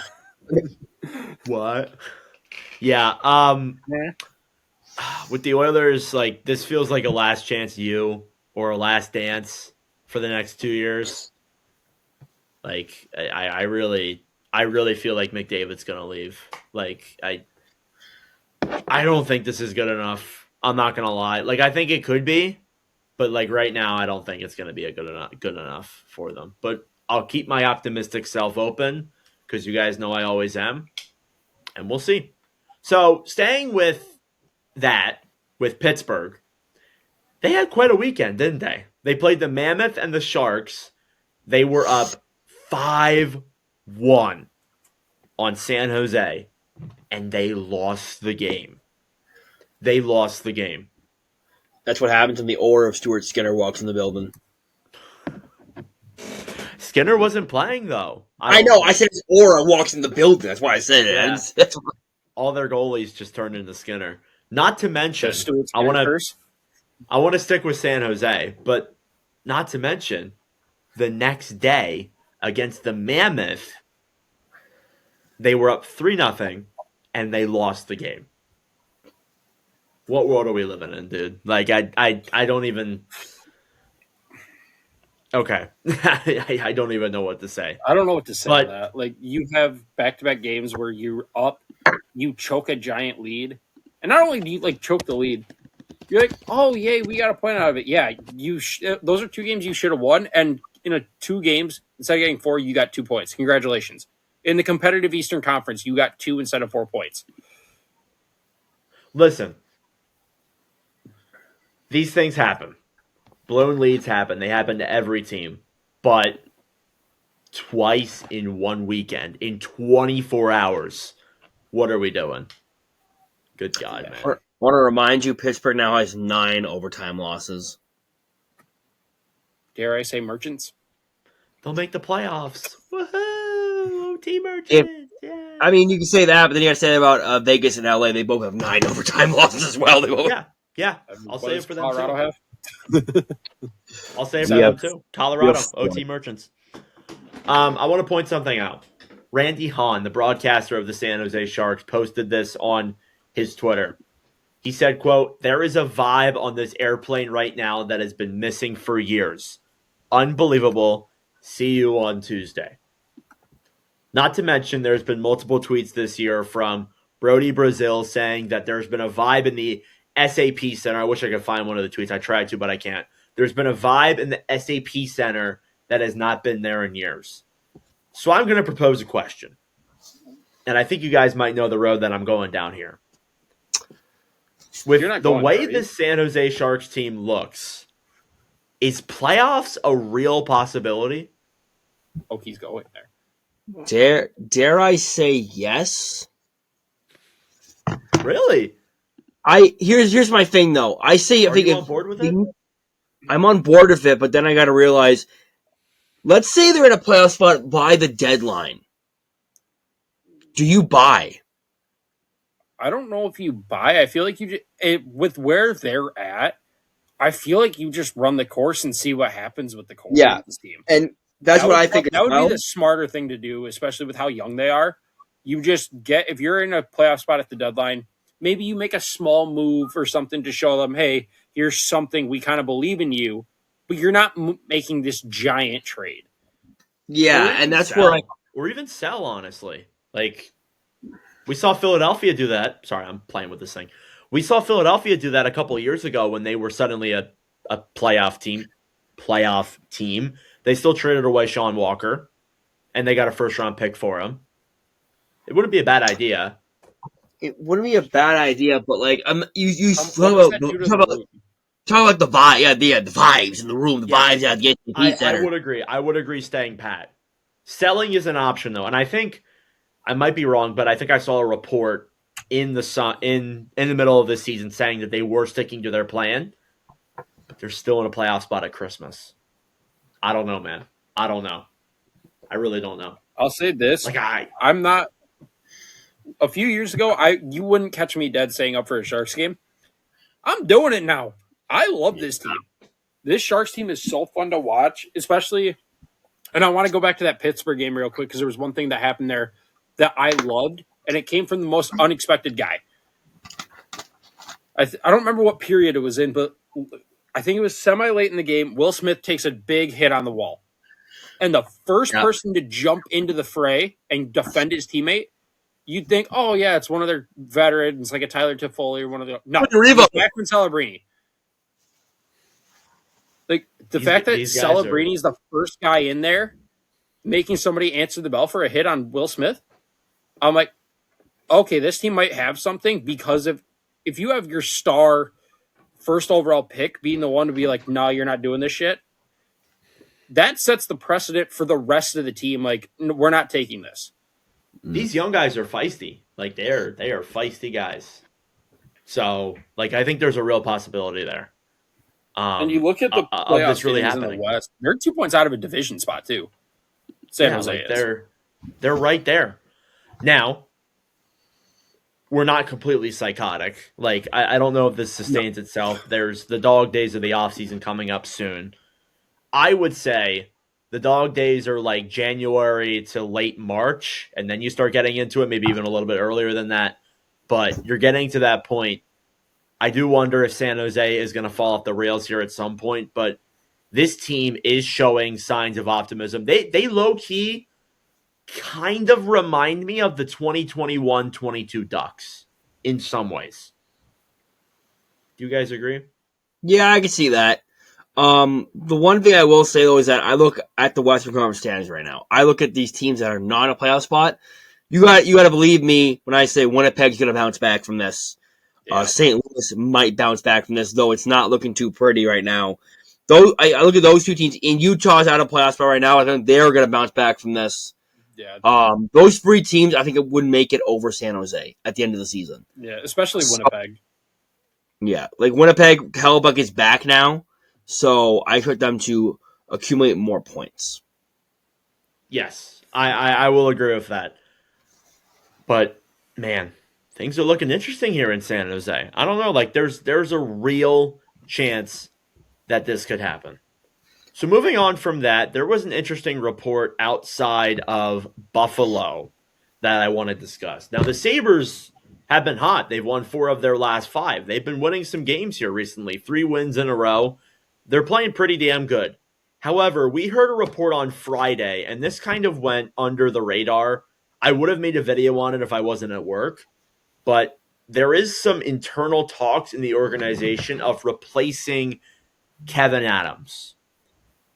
What? Yeah. With the Oilers, this feels like a last chance you or a last dance for the next 2 years. I really feel like McDavid's gonna leave. I don't think this is good enough. I'm not gonna lie. I think it could be, but right now, I don't think it's gonna be good enough for them. But I'll keep my optimistic self open because you guys know I always am, and we'll see. So staying with Pittsburgh, they had quite a weekend, didn't they? They played the Mammoth and the Sharks. They were up 5-1 on San Jose, and they lost the game. That's what happens when the aura of Stuart Skinner walks in the building. Skinner wasn't playing, though. I know. I said his aura walks in the building. That's why I said it. Yeah. All their goalies just turned into Skinner. Not to mention, I want to stick with San Jose, but not to mention, the next day against the Mammoth, they were up 3-0, and they lost the game. What world are we living in, dude? I don't even. Okay, I don't even know what to say. I don't know what to say on that. You have back-to-back games where you're up, you choke a giant lead, and not only do you choke the lead, you're like, oh yay, we got a point out of it. Yeah, those are 2 games you should have won, and in 2 games instead of getting 4, you got 2 points. Congratulations. In the competitive Eastern Conference, you got 2 instead of 4 points. Listen, these things happen. Blown leads happen. They happen to every team. But twice in one weekend in 24 hours. What are we doing? Good God, Yeah. man. I want to remind you, Pittsburgh now has 9 overtime losses. Dare I say merchants? They'll make the playoffs. Woohoo! OT Merchants. If- Yeah. I mean, you can say that, but then you got to say that about Vegas and LA. They both have 9 overtime losses as well. They both. Yeah. I mean, I'll what say it does for them Colorado too. have? I'll say it for Yeah. them too. Colorado, Yeah. OT Merchants. I want to point something out. Randy Hahn, the broadcaster of the San Jose Sharks, posted this on his Twitter. He said, quote, "There is a vibe on this airplane right now that has been missing for years. Unbelievable. See you on Tuesday." Not to mention, there's been multiple tweets this year from Brody Brazil saying that there's been a vibe in the SAP Center. I wish I could find one of the tweets. I tried to, but I can't. There's been a vibe in the SAP Center that has not been there in years. So I'm going to propose a question. And I think you guys might know the road that I'm going down here. With You're not the going way there, are you? this San Jose Sharks team looks, is playoffs a real possibility? Oh, he's going there. Dare I say yes? Really? Here's my thing though. I say I Are think you if on board with it? I'm on board with it, but then I got to realize. Let's say they're in a playoff spot by the deadline. Do you buy? I don't know if you buy. I feel like with where they're at, I feel like you just run the course and see what happens with the core Yeah. of this team. And that's what I think. That would be the smarter thing to do, especially with how young they are. You just if you're in a playoff spot at the deadline, maybe you make a small move or something to show them, hey, here's something we kind of believe in you, but you're not making this giant trade. Yeah, and that's sell. where Or even sell, honestly. Like, we saw Philadelphia do that. Sorry, I'm playing with this thing. We saw Philadelphia do that a couple of years ago when they were suddenly a playoff team. They still traded away Sean Walker, and they got a first-round pick for him. It wouldn't be a bad idea. it wouldn't be a bad idea, but like you What talk does about that do to talk the about room? talk about the vibe, the vibes in the room, the Yeah. vibes at the SAP I Center. would agree. I would agree staying pat. Selling is an option, though, and I think I might be wrong, but I think I saw a report in the middle of this season saying that they were sticking to their plan, but they're still in a playoff spot at Christmas. I don't know, man. I don't know. I really don't know. I'll say this. Like I'm not. A few years ago, you wouldn't catch me dead saying up for a Sharks game. I'm doing it now. I love this team. This Sharks team is so fun to watch, especially. And I want to go back to that Pittsburgh game real quick because there was one thing that happened there that I loved, and it came from the most unexpected guy. I don't remember what period it was in, but I think it was semi-late in the game. Will Smith takes a big hit on the wall. And the first person to jump into the fray and defend his teammate, you'd think, oh, yeah, it's one of their veterans, like a Tyler Toffoli or one of the... No, Macklin Celebrini. Like, the fact that Celebrini is the first guy in there making somebody answer the bell for a hit on Will Smith, I'm like, okay, this team might have something because if you have your star first overall pick being the one to be like, no, you're not doing this shit, that sets the precedent for the rest of the team. Like, we're not taking this. These young guys are feisty. Like, they are feisty guys. So, like, I think there's a real possibility there. And you look at the playoffs really in the West, they're 2 points out of a division spot, too. San Jose is. They're right there. Now, we're not completely psychotic. Like, I don't know if this sustains itself. There's the dog days of the offseason coming up soon. I would say the dog days are like January to late March, and then you start getting into it, maybe even a little bit earlier than that. But you're getting to that point. I do wonder if San Jose is going to fall off the rails here at some point, but this team is showing signs of optimism. They low-key kind of remind me of the 2021-22 Ducks in some ways. Do you guys agree? Yeah, I can see that. The one thing I will say though is that I look at the Western Conference standings right now. I look at these teams that are not in a playoff spot. You got to believe me when I say Winnipeg's going to bounce back from this. Yeah. St. Louis might bounce back from this, though it's not looking too pretty right now. I look at those two teams. In Utah's out of playoff spot right now. I think they're going to bounce back from this. Yeah. Those three teams, I think it would make it over San Jose at the end of the season. Yeah, especially Winnipeg. Yeah, like Winnipeg, Hellebuck is back now, so I expect them to accumulate more points. Yes, I will agree with that. But man, things are looking interesting here in San Jose. I don't know, like there's a real chance that this could happen. So moving on from that, there was an interesting report outside of Buffalo that I want to discuss. Now, the Sabres have been hot. They've won 4 of their last 5. They've been winning some games here recently, 3 wins in a row. They're playing pretty damn good. However, we heard a report on Friday, and this kind of went under the radar. I would have made a video on it if I wasn't at work, but there is some internal talks in the organization of replacing Kevyn Adams.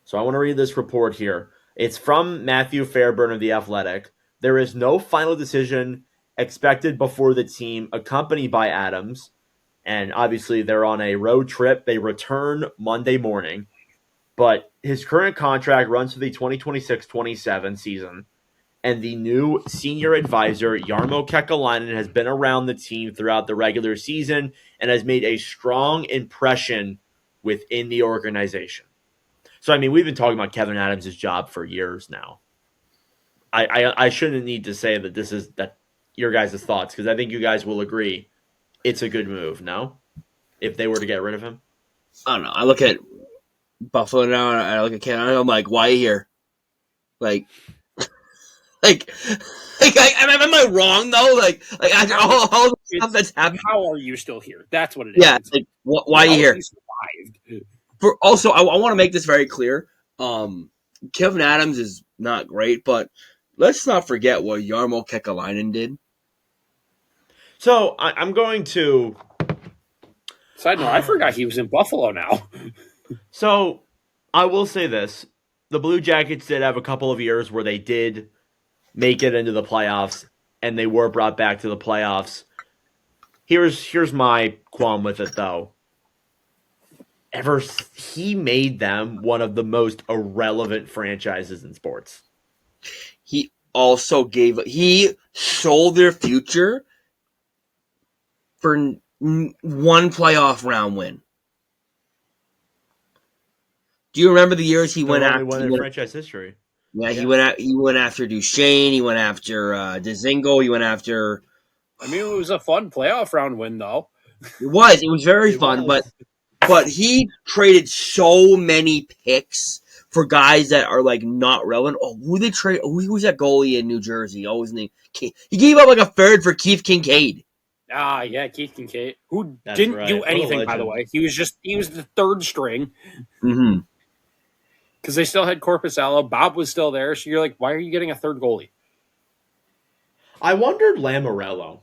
So I want to read this report here. It's from Matthew Fairburn of The Athletic. There is no final decision expected before the team accompanied by Adams. And obviously they're on a road trip. They return Monday morning. But his current contract runs for the 2026-27 season. And the new senior advisor, Jarmo Kekalainen, has been around the team throughout the regular season and has made a strong impression within the organization. So, I mean, we've been talking about Kevyn Adams' job for years now. I shouldn't need to say that your guys' thoughts, because I think you guys will agree it's a good move, no? If they were to get rid of him? I don't know. I look at Buffalo now, and I look at Canada, and I'm like, why are you here? Am I wrong, though? Like after all the stuff that's happened? How are you still here? That's what it is. Yeah, it's like, why are you here? Survived. Also, I want to make this very clear. Kevyn Adams is not great, but let's not forget what Jarmo Kekalainen did. So I'm going to. Side note, I forgot he was in Buffalo now. So I will say this: the Blue Jackets did have a couple of years where they did make it into the playoffs, and they were brought back to the playoffs. Here's my qualm with it, though. He made them one of the most irrelevant franchises in sports. He also he sold their future for one playoff round win. Do you remember the years he went after? Won in franchise history. Yeah, he went after Duchesne. He went after Dzingel. He went after. I mean, it was a fun playoff round win, though. It was very fun, but he traded so many picks for guys that are like not relevant. Oh, who they trade? Who was that goalie in New Jersey? Oh, his name. He gave up like a third for Keith Kincaid. Ah, yeah, Keith Kincaid, who That's didn't right. do What a anything, by the legend. way. He was the third string Mm-hmm. because they still had Corpusalo. Bob was still there, so you're like, why are you getting a third goalie? I wondered Lamoriello.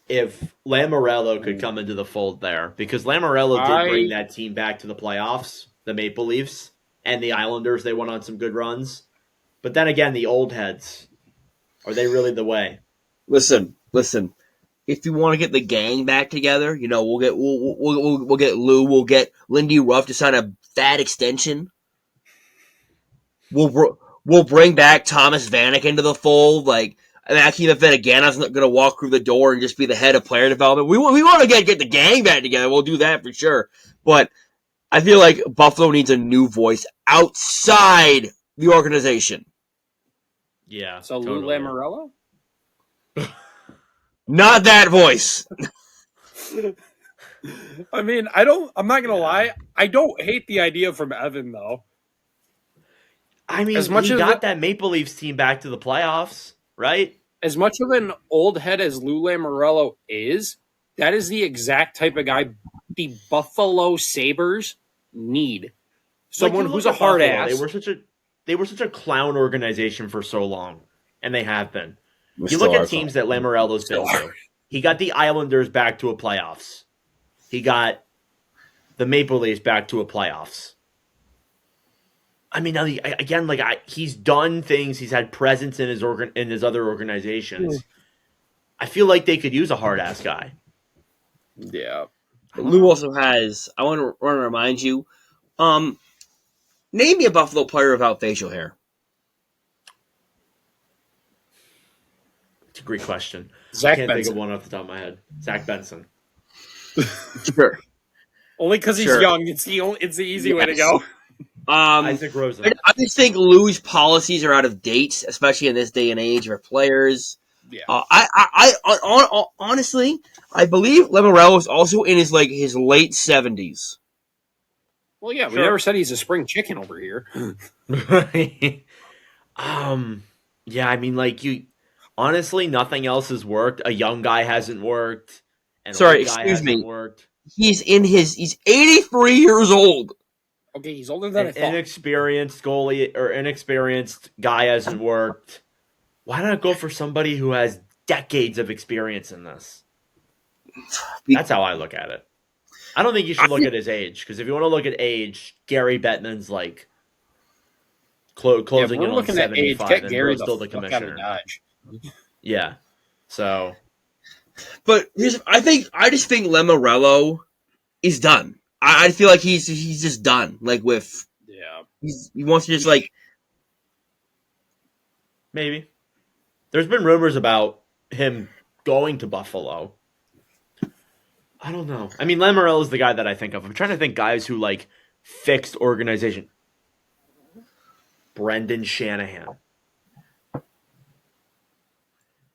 If Lamoriello could come into the fold there, because Lamoriello did bring that team back to the playoffs, the Maple Leafs and the Islanders, they went on some good runs. But then again, the old heads, are they really the way? Listen. If you want to get the gang back together, we'll get Lou, we'll get Lindy Ruff to sign a fat extension. We'll bring back Thomas Vanek into the fold, like. And Akeem Afenagana's not going to walk through the door and just be the head of player development. We want to get the gang back together. We'll do that for sure. But I feel like Buffalo needs a new voice outside the organization. Yeah. So totally. Lou Lamoriello? Not that voice. I mean, I'm not going to lie. I don't hate the idea from Evan, though. I mean, he got that Maple Leafs team back to the playoffs, right? As much of an old head as Lou Lamoriello is, that is the exact type of guy the Buffalo Sabres need. Someone who's a hard ass. They were such a clown organization for so long, and they have been. We You look at teams that Lamoriello's been to. He got the Islanders back to a playoffs. He got the Maple Leafs back to a playoffs. I mean, he's done things. He's had presence in his other organizations. I feel like they could use a hard ass guy. Yeah. Lou also has. I want to remind you, Name me a Buffalo player without facial hair. It's a great question. Zach Can't think Benson. of one off the top of my head. Zach Benson. Sure. Only because he's Sure. young. It's the easy way to Yes. go. Isaac Rosen. I just think Lou's policies are out of date, especially in this day and age for players. Yeah. Honestly, I believe Lamorello is also in his late 70s. Well, yeah, we Sure. never said he's a spring chicken over here. Yeah, I mean, like you. Honestly, nothing else has worked. A young guy hasn't worked. An Sorry, old guy excuse me. hasn't worked. He's 83 years old. Okay, he's older than I An thought. inexperienced goalie or inexperienced guy hasn't worked. Why not go for somebody who has decades of experience in this? That's how I look at it. I don't think you should look at his age, because if you want to look at age, Gary Bettman's like closing we're in on looking at age. 75, Get and Gary Bro's still the fuck out of commissioner. Dodge. Yeah, so But I just think Lamorello is done. I feel like he's just done. Like he wants to just maybe. There's been rumors about him going to Buffalo. I don't know. I mean, Lamorello is the guy that I think of. I'm trying to think guys who like fixed organization. Brendan Shanahan.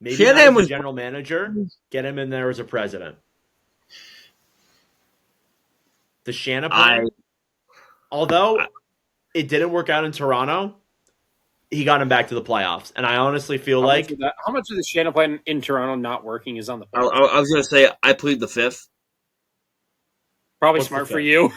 Maybe Shanahan not as was a general manager. Get him in there as a president. The Shanahan. Although it didn't work out in Toronto, he got him back to the playoffs. And I honestly feel How like much of the Shannon plan in Toronto not working is on the I was gonna say I plead the fifth. Probably What's smart the for you.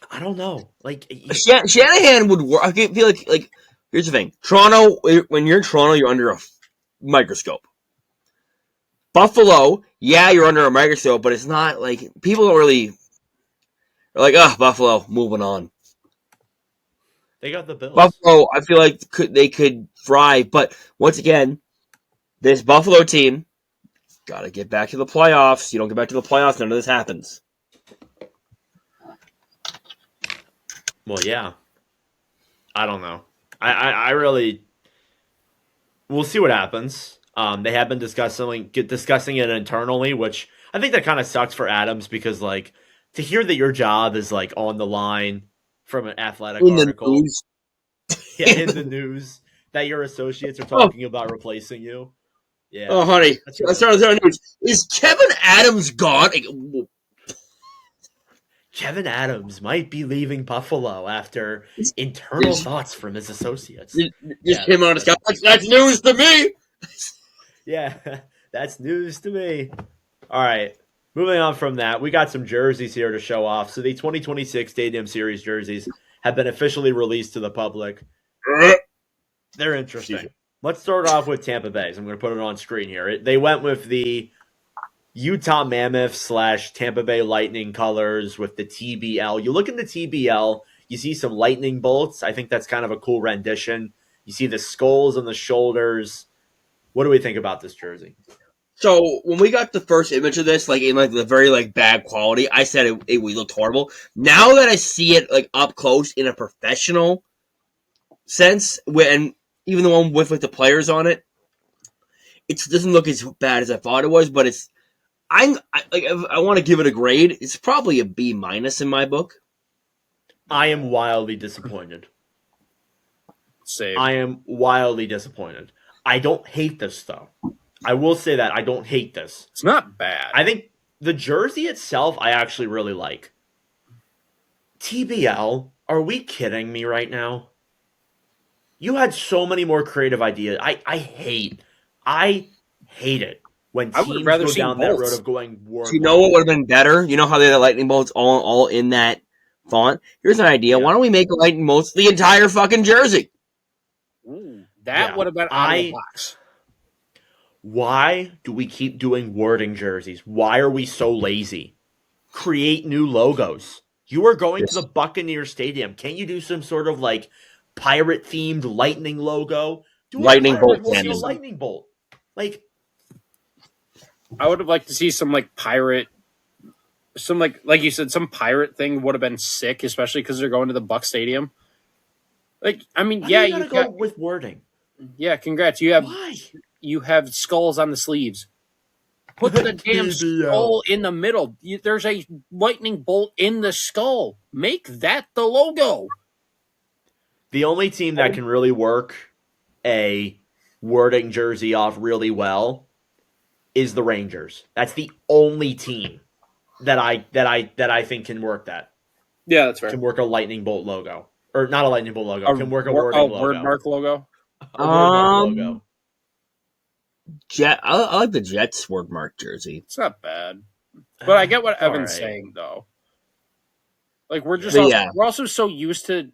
I don't know. Like Shanahan would work. I feel like here's the thing: Toronto. When you're in Toronto, you're under a microscope. Buffalo, yeah, you're under a microscope, but it's not like people don't really are like, Buffalo, moving on. they got the Bills. Buffalo, I feel like they could thrive, but once again, this Buffalo team got to get back to the playoffs. You don't get back to the playoffs, none of this happens. Well, yeah. I don't know. I really. We'll see what happens. They have been discussing it internally, which I think that kind of sucks for Adams, because like to hear that your job is like on the line from an athletic article, in the news that your associates are talking about replacing you. Yeah. Oh, honey, let's start with news. Is Kevyn Adams gone? Kevyn Adams might be leaving Buffalo after internal thoughts from his associates. Just came on. That's news to me. Yeah, that's news to me. All right, moving on from that, we got some jerseys here to show off. So the 2026 Stadium Series jerseys have been officially released to the public. They're interesting. Let's start off with Tampa Bay's. I'm going to put it on screen here. They went with the Utah Mammoth / Tampa Bay Lightning colors with the TBL. You look in the TBL, you see some lightning bolts. I think that's kind of a cool rendition. You see the skulls on the shoulders. What do we think about this jersey? So when we got the first image of this, in the very bad quality, I said it looked horrible. Now that I see it up close in a professional sense, and even the one with the players on it, it doesn't look as bad as I thought it was. But I want to give it a grade. It's probably a B- in my book. I am wildly disappointed. Same. I am wildly disappointed. I don't hate this, though. I will say that I don't hate this. It's not bad. I think the jersey itself, I actually really like. TBL, are we kidding me right now? You had so many more creative ideas. I hate it when I would teams rather go see down that bolts. road of going war. So you know what would have been better? You know how they had the lightning bolts all in that font? Here's an idea. Yeah. Why don't we make the lightning bolts the entire fucking jersey? Ooh, that would have been out of the box. Why do we keep doing wording jerseys? Why are we so lazy? Create new logos. You are going to the Buccaneers Stadium. Can't you do some sort of pirate themed lightning logo? Do Lightning bolt. Lightning bolt. I would have liked to see some pirate some like you said, some pirate thing would have been sick, especially because they're going to the Buck Stadium. Like, I mean, Why yeah, do you gotta go with wording? congrats. Why? You have skulls on the sleeves. Put the damn skull in the middle. There's a lightning bolt in the skull. Make that the logo. The only team that can really work a wording jersey off really well is the Rangers. That's the only team that I think can work that. Yeah, that's fair. Can work a lightning bolt logo. Or not a lightning bolt logo. Can work a wording logo. Word mark logo. A word mark logo. I like the Jets word mark jersey. It's not bad. But I get what Evan's saying, though. Like, we're also so used to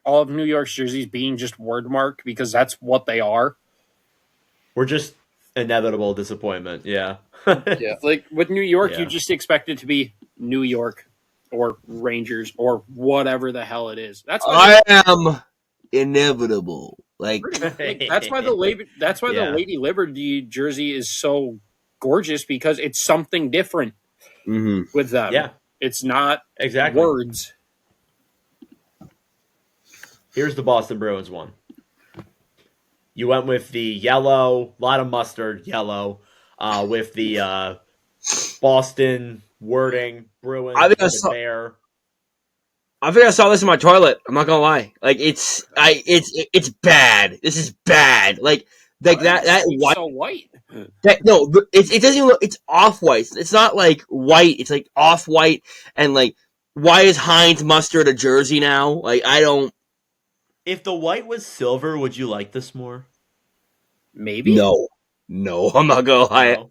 all of New York's jerseys being just word mark because that's what they are. We're just inevitable disappointment, yeah. Yeah, like with New York, you just expect it to be New York or Rangers or whatever the hell it is. That's why I am inevitable. That's why the Lady Liberty jersey is so gorgeous because it's something different with them. Yeah. It's not exactly words. Here's the Boston Bruins one. You went with the yellow, a lot of mustard, yellow, with the Boston wording, Bruins, bear. I think I saw this in my toilet. I'm not gonna lie. Like it's bad. This is bad. Like that white. So white. It doesn't even look. It's off white. It's not like white. It's like off white. And like, why is Heinz mustard a jersey now? Like I don't. If the white was silver, would you like this more? Maybe. No, I'm not gonna lie.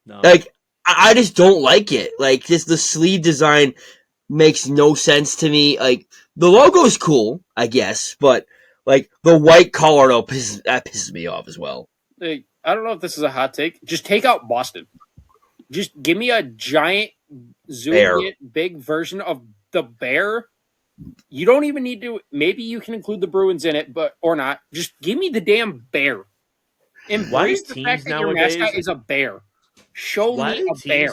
No. Like I just don't like it. Like just the sleeve design makes no sense to me. Like the logo's cool, I guess, but like the white color though pisses me off as well. Like, I don't know if this is a hot take. Just take out Boston. Just give me a giant zoomed big version of the bear. You don't even need to. Maybe you can include the Bruins in it, but or not. Just give me the damn bear. Embrace the fact that your mascot is a bear. Show me a bear.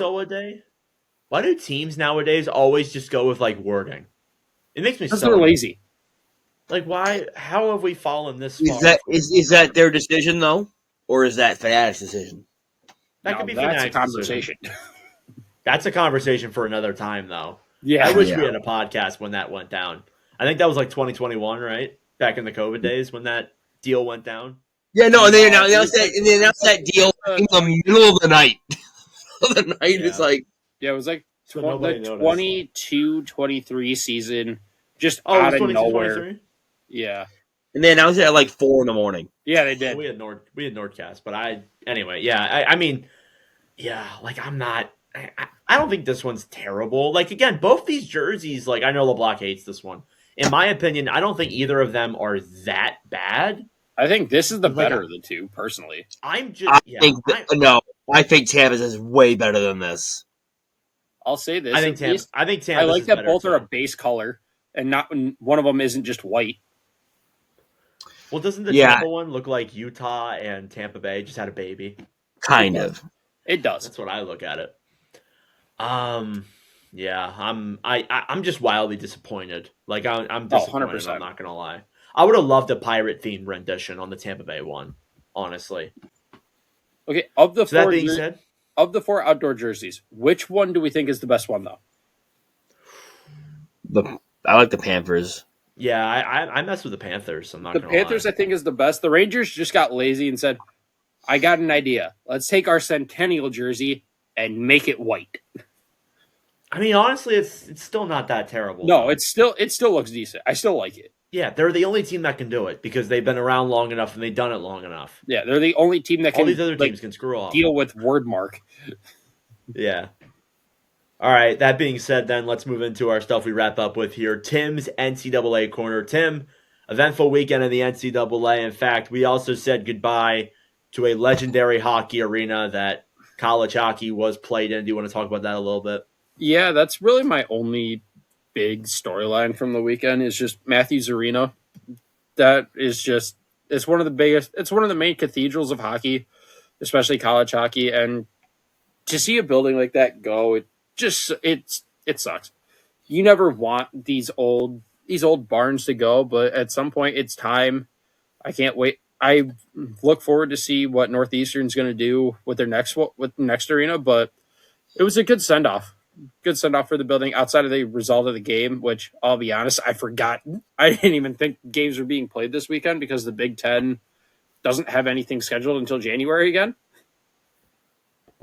Why do teams nowadays always just go with like wording? It makes me so they're lazy. Like why? How have we fallen this far? Is that their decision though, or is that Fanatics' decision? That could be that's Fanatics' a conversation. That's a conversation for another time, though. Yeah, I wish we had a podcast when that went down. I think that was like 2021, right? Back in the COVID days when that deal went down. Yeah, no, and they announced that deal in the middle of the night. It's like it was like the 22-23 season, just out of nowhere. Yeah, and they announced it at like 4 a.m. Yeah, they did. We had Nordcast, but I mean, like I'm not. I don't think this one's terrible. Like again, both these jerseys. Like I know LeBlanc hates this one. In my opinion, I don't think either of them are that bad. I think this is the better of the two, personally. I think Tampa's is way better than this. I'll say this. I think Tampa's. I like that both are a base color, and not one of them isn't just white. Well, doesn't the Tampa one look like Utah and Tampa Bay just had a baby? Kind of. It does. That's what I look at it. Yeah, I'm just wildly disappointed. Like I'm disappointed. 100%. I'm not gonna lie. I would have loved a pirate themed rendition on the Tampa Bay one. Honestly. Okay, of the that being said, of the 4 outdoor jerseys, which one do we think is the best one, though? I like the Panthers. Yeah, I mess with the Panthers. I'm not. The Panthers, I think, is the best. The Rangers just got lazy and said, "I got an idea. Let's take our Centennial jersey and make it white." I mean, honestly, it's still not that terrible. No, it still looks decent. I still like it. Yeah, they're the only team that can do it because they've been around long enough and they've done it long enough. Yeah, they're the only team that can. All these other teams can screw off. Deal with word mark. Yeah. All right. That being said, then let's move into our stuff we wrap up with here. Tim's NCAA Corner. Tim, eventful weekend in the NCAA. In fact, we also said goodbye to a legendary hockey arena that college hockey was played in. Do you want to talk about that a little bit? Yeah, that's really my only big storyline from the weekend is just Matthews Arena. That is just, it's one of the biggest, it's one of the main cathedrals of hockey, especially college hockey. And to see a building like that go, it just it sucks. You never want these old barns to go, but at some point it's time. I can't wait. I look forward to see what Northeastern's going to do with their next arena, but it was a good send off. Good send off for the building outside of the result of the game, which I'll be honest, I forgot. I didn't even think games were being played this weekend because the Big Ten doesn't have anything scheduled until January again.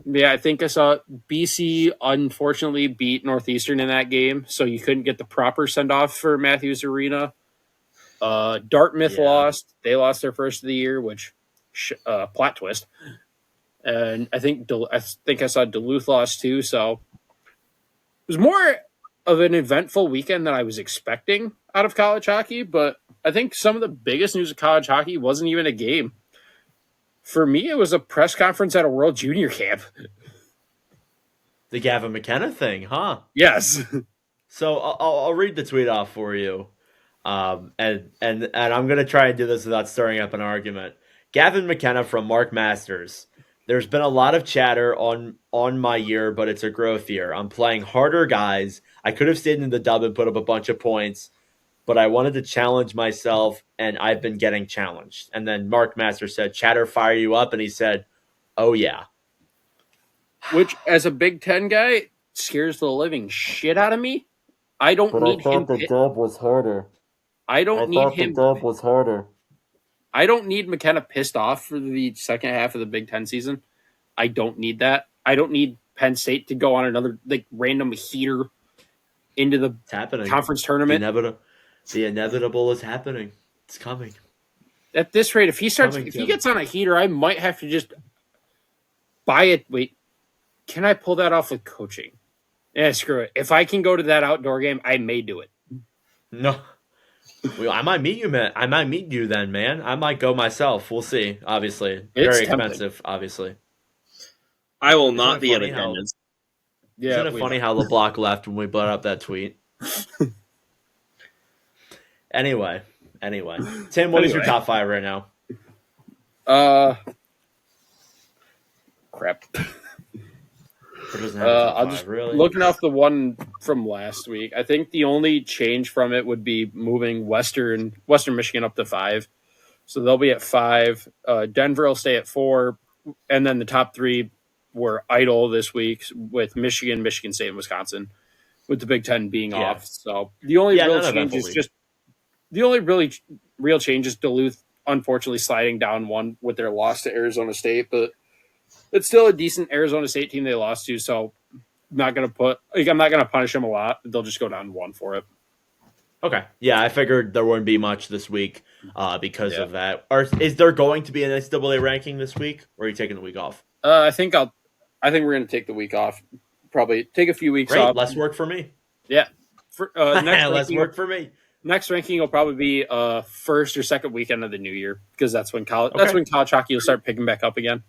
Yeah, I think I saw BC unfortunately beat Northeastern in that game, so you couldn't get the proper send off for Matthews Arena. Dartmouth lost. They lost their first of the year, which plot twist. And I think I saw Duluth lost too. So it was more of an eventful weekend than I was expecting out of college hockey. But I think some of the biggest news of college hockey wasn't even a game. For me, it was a press conference at a World Junior Camp. The Gavin McKenna thing, huh? Yes. So I'll read the tweet off for you, and I'm gonna try and do this without stirring up an argument. Gavin McKenna from Mark Masters. There's been a lot of chatter on my year, but it's a growth year. I'm playing harder guys. I could have stayed in the dub and put up a bunch of points, but I wanted to challenge myself, and I've been getting challenged. And then Mark Masters said, "Chatter fire you up," and he said, "Oh yeah." Which, as a Big Ten guy, scares the living shit out of me. I don't need him. the dub was harder. I don't need him. The dub was harder. I don't need McKenna pissed off for the second half of the Big Ten season. I don't need that. I don't need Penn State to go on another random heater into the conference tournament. The inevitable is happening. It's coming. At this rate, if he gets on a heater, I might have to just buy it. Wait, can I pull that off with coaching? Yeah, screw it. If I can go to that outdoor game, I may do it. No. Well, I might meet you, man. I might meet you then, man. I might go myself. We'll see. Obviously, very expensive. Obviously, I will not be in attendance. Isn't it funny how LeBlanc left when we brought up that tweet? Anyway, Tim, what is your top 5 right now? Crap. I'll just looking off the one from last week. I think the only change from it would be moving Western Michigan up to 5, so they'll be at 5. Denver will stay at 4, and then the top 3 were idle this week with Michigan, Michigan State, and Wisconsin, with the Big Ten being off. So the only real change is Duluth unfortunately sliding down 1 with their loss to Arizona State, but it's still a decent Arizona State team they lost to, so I'm not going to punish them a lot. They'll just go down 1 for it. Okay. Yeah, I figured there wouldn't be much this week because of that. Is there going to be an NCAA ranking this week, or are you taking the week off? I think we're going to take the week off. Probably take a few weeks off. Less work for me. Yeah. Less work for me. Next ranking will probably be first or second weekend of the new year, because that's when college hockey will start picking back up again.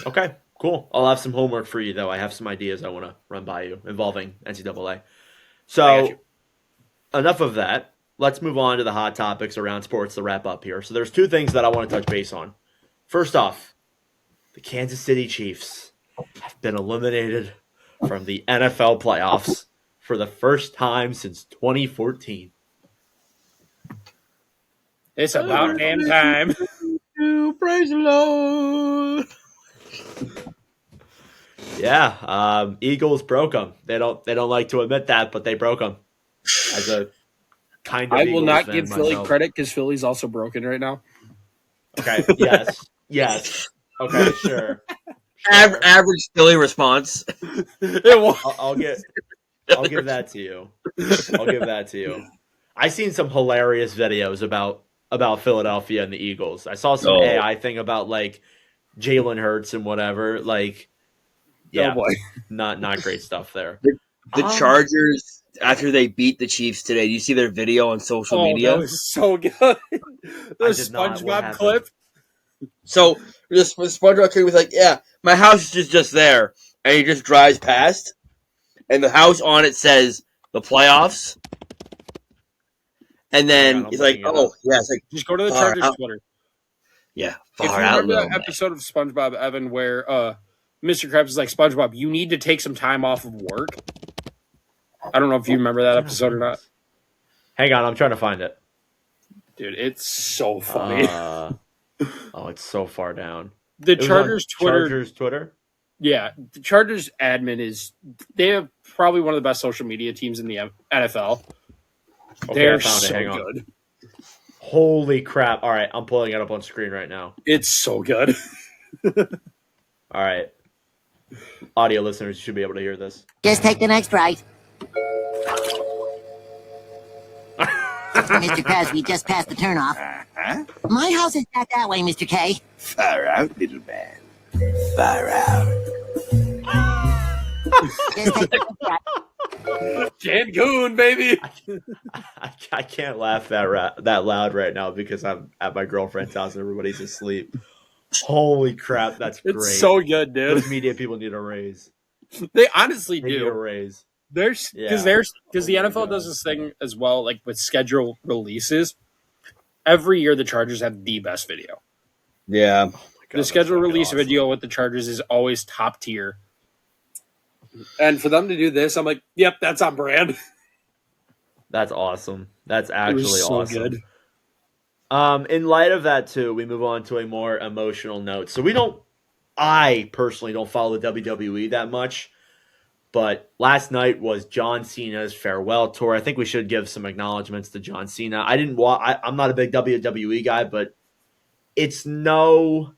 Okay, cool. I'll have some homework for you, though. I have some ideas I want to run by you involving NCAA. So, enough of that. Let's move on to the hot topics around sports to wrap up here. So there's 2 things that I want to touch base on. First off, the Kansas City Chiefs have been eliminated from the NFL playoffs for the first time since 2014. It's about damn time. Praise the Lord. Yeah, Eagles broke them. They don't like to admit that, but they broke them. As a kind of I will Eagles not fan give Philly myself. credit because Philly's also broken right now. Okay. Yes. Okay. Sure. Average Philly response. I'll give that to you. I seen some hilarious videos about Philadelphia and the Eagles. I saw some AI thing about Jalen Hurts and whatever. Not great stuff there. The Chargers, after they beat the Chiefs today, do you see their video on social media? That was so good. The SpongeBob clip. So the SpongeBob clip was my house is just there, and he just drives past, and the house on it says the playoffs. And then he's like, just go to the Chargers Twitter. Yeah. If you remember that episode of SpongeBob, Evan, where Mr. Krabs is like, SpongeBob, you need to take some time off of work. I don't know if you remember that episode or not. Hang on, I'm trying to find it. Dude, it's so funny. It's so far down. The Chargers Twitter? Yeah, the Chargers admin they have probably one of the best social media teams in the NFL. Okay, They're I found it. so Hang on. good. Holy crap. All right, I'm pulling it up on screen right now. It's so good. All right. Audio listeners should be able to hear this. Just take the next right. Mr. Krabs, we just passed the turnoff. My house is back that way, Mr. K. Far out, little man. Far out. Just take the next right. Cancun, baby. I can't laugh that loud right now because I'm at my girlfriend's house and everybody's asleep. Holy crap, that's great. It's so good, dude. Those media people need a raise. They honestly They need a do. raise. Because the NFL does this thing as well, like with schedule releases. Every year, the Chargers have the best video. Yeah. God, The schedule release awesome. video with the Chargers is always top tier. And for them to do this, I'm like, yep, that's on brand. That's awesome. That's It actually was so awesome. good. In light of that too, we move on to a more emotional note. So I personally don't follow the WWE that much, but last night was John Cena's farewell tour. I think we should give some acknowledgments to John Cena. I'm not a big WWE guy, but it's no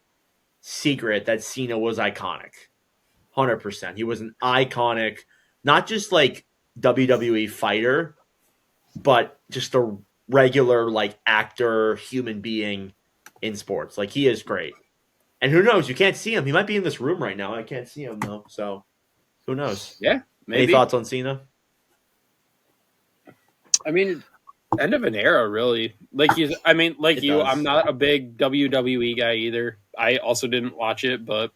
secret that Cena was iconic. 100%. He was an iconic, not just like WWE fighter, but just a regular like actor, human being in sports. Like he is great. And who knows? You can't see him. He might be in this room right now. I can't see him though. So who knows? Yeah, maybe. Any thoughts on Cena? I mean, end of an era, really. I'm not a big WWE guy either. I also didn't watch it, but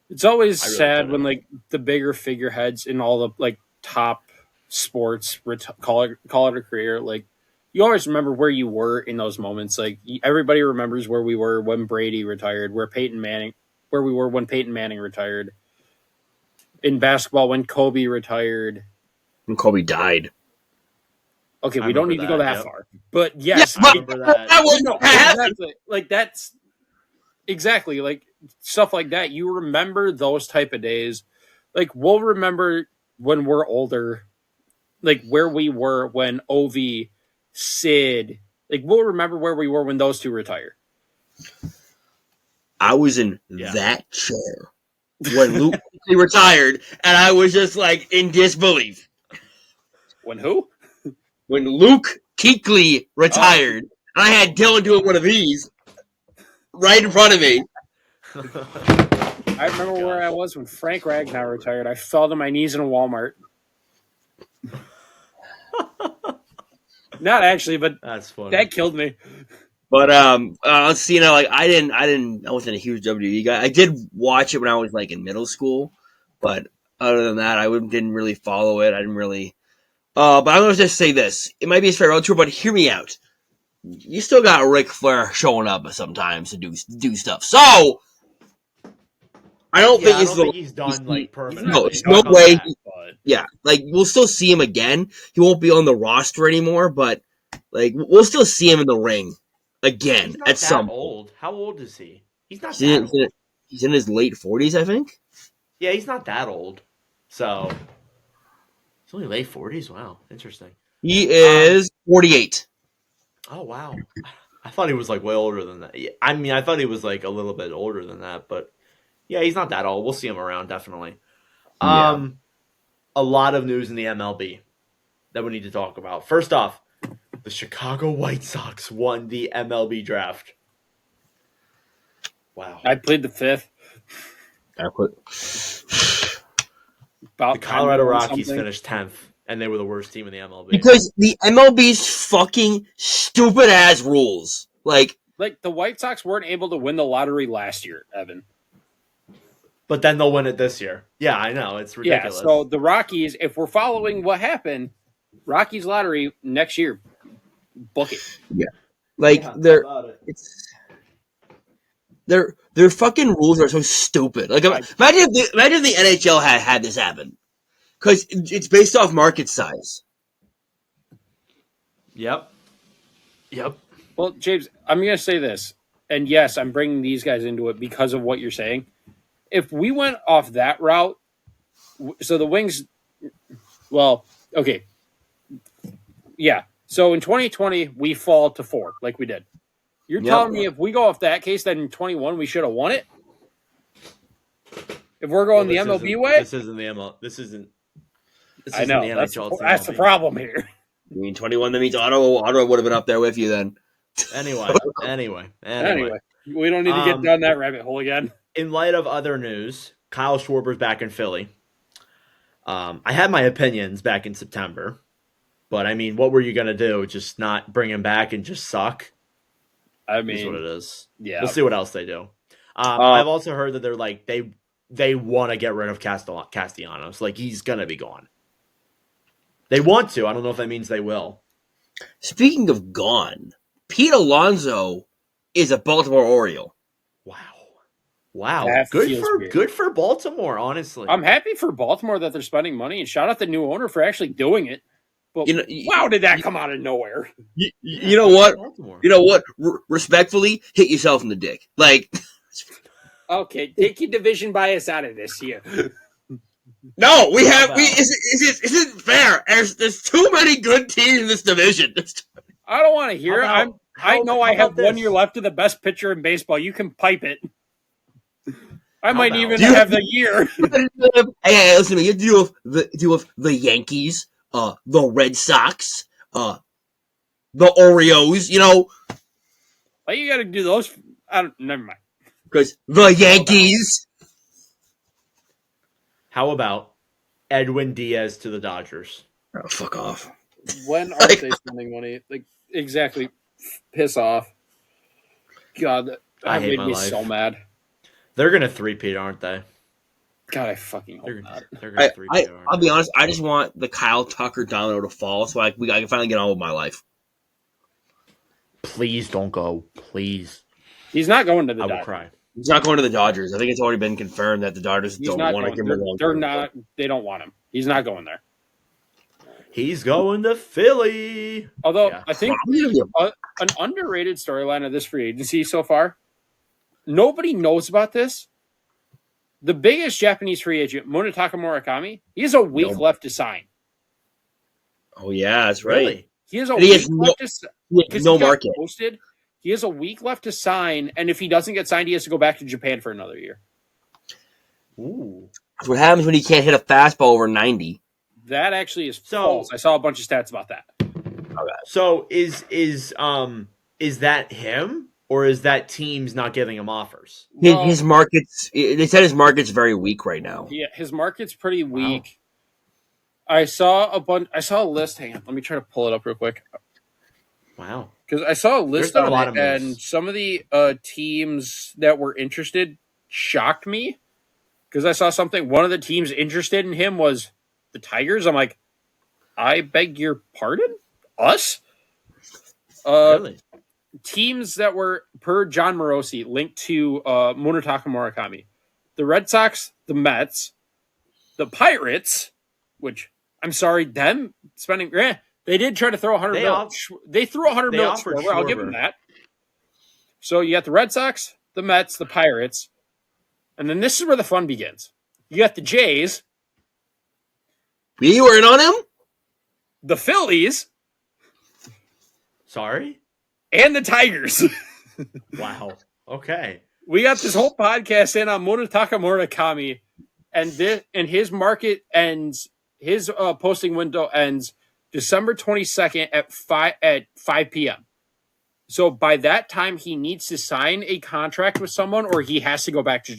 it's always really sad didn't. when like the bigger figureheads in all the like top sports call it a career. Like you always remember where you were in those moments. Like everybody remembers where we were when Brady retired, where we were when Peyton Manning retired. In basketball, when Kobe retired. When Kobe died. Okay, I we don't remember need to go that yep. far. But yes, I remember that. That was no, exactly. Like that's exactly like stuff like that. You remember those type of days. Like we'll remember when we're older, like where we were when Ovi, Sid, like we'll remember where we were when those two retired. I was in that chair when Luke retired, and I was just like in disbelief. When who? When Luke Kuechly retired, I had Dylan doing one of these right in front of me. I remember where I was when Frank Ragnar retired. I fell to my knees in a Walmart. Not actually, but That's funny. that killed me. But Cena, like I wasn't a huge WWE guy. I did watch it when I was like in middle school, but other than that, I didn't really follow it. I didn't really. But I'm gonna just say this: it might be his farewell tour, but hear me out. You still got Ric Flair showing up sometimes to do stuff. So I don't think he's done like permanently. No, there's I no know way. that, but- Yeah, like we'll still see him again. He won't be on the roster anymore, but like we'll still see him in the ring again He's not at that some. old. How old is he? He's not He's that old. he's in his late 40s, I think. Yeah, he's not that old. So he's only late 40s. Wow, interesting. He is 48. Oh wow, I thought he was like way older than that. Yeah, I mean, I thought he was like a little bit older than that, but yeah, he's not that old. We'll see him around definitely. Yeah. A lot of news in the MLB that we need to talk about. First off, the Chicago White Sox won the MLB draft. Wow. I played the fifth. About The Colorado 10 or Rockies something. finished 10th, and they were the worst team in the MLB. Because the MLB's fucking stupid ass rules. Like the White Sox weren't able to win the lottery last year, Evan. But then they'll win it this year. Yeah, I know. It's ridiculous. Yeah, so the Rockies, if we're following what happened, Rockies lottery next year, book it. like Yeah, they're how about it? their fucking rules are so stupid. Like imagine if the NHL had this happen, because it's based off market size. Yep. Well, James, I'm going to say this, and yes, I'm bringing these guys into it because of what you're saying. If we went off that route, so the Wings, well, okay, yeah. So in 2020, we fall to 4, like we did. You're telling me if we go off that case, then in 21 we should have won it? If we're going the MLB way? This isn't the ML. This isn't I know. the NHL. That's the problem here. You mean 21? That means Ottawa would have been up there with you then. Anyway. We don't need to get down that rabbit hole again. In light of other news, Kyle Schwarber's back in Philly. I had my opinions back in September, but I mean, what were you going to do? Just not bring him back and just suck? I mean, is what it is. Yeah. We'll see what else they do. I've also heard that they're like they want to get rid of Castellanos. Like, he's gonna be gone. They want to. I don't know if that means they will. Speaking of gone, Pete Alonso is a Baltimore Oriole. Wow. That feels Good for Baltimore, honestly. I'm happy for Baltimore that they're spending money, and shout out the new owner for actually doing it. But wow, did that come out of nowhere? You know what? You know what? Respectfully, hit yourself in the dick. Like, okay, take your division bias out of this here. No, we have. Isn't fair. There's too many good teams in this division. I don't want to hear it. I know I have 1 year left of the best pitcher in baseball. You can pipe it. I might even have the year. Hey, listen to me. You deal with the Yankees, the Red Sox, the Orioles. You know, why you got to do those? Never mind. Because the Yankees. How about Edwin Diaz to the Dodgers? Oh, fuck off. When are they spending money? Like, exactly. Piss off. God, that made me so mad. They're going to three-peat, aren't they? God, I fucking hope not. They're going to three-peat. I'll be honest. I just want the Kyle Tucker domino to fall so I can finally get on with my life. Please don't go. Please. He's not going to the Dodgers. I will cry. He's not going to the Dodgers. I think it's already been confirmed that the Dodgers don't want to give him a They're not. They don't want him. He's not going there. He's going to Philly. Although I think an underrated storyline of this free agency so far, nobody knows about this. The biggest Japanese free agent, Munetaka Murakami, he has a week left to sign. Oh yeah, that's right. Really? He has a week left to sign. No market. Posted. He has a week left to sign, and if he doesn't get signed, he has to go back to Japan for another year. Ooh. That's what happens when you can't hit a fastball over 90. That actually is false. I saw a bunch of stats about that. Okay. So is that him, or is that teams not giving him offers? His market's. They said his market's very weak right now. Yeah, his market's pretty weak. Wow. I saw a list. Hang on, let me try to pull it up real quick. Wow. Because I saw a list on it, and some of the teams that were interested shocked me. Because I saw something, one of the teams interested in him was the Tigers. I'm like, I beg your pardon? Us? Really? Teams that were, per John Morosi, linked to Munetaka Murakami. The Red Sox, the Mets, the Pirates, which, I'm sorry, them spending... They did try to throw $100 million. They threw $100 million. I'll give them that. So you got the Red Sox, the Mets, the Pirates, and then this is where the fun begins. You got the Jays. You were in on him? The Phillies. Sorry? And the Tigers. Wow. Okay. We got this whole podcast in on Munetaka Murakami, and his market ends. His posting window ends December 22nd at 5 p.m. So by that time, he needs to sign a contract with someone, or he has to go back to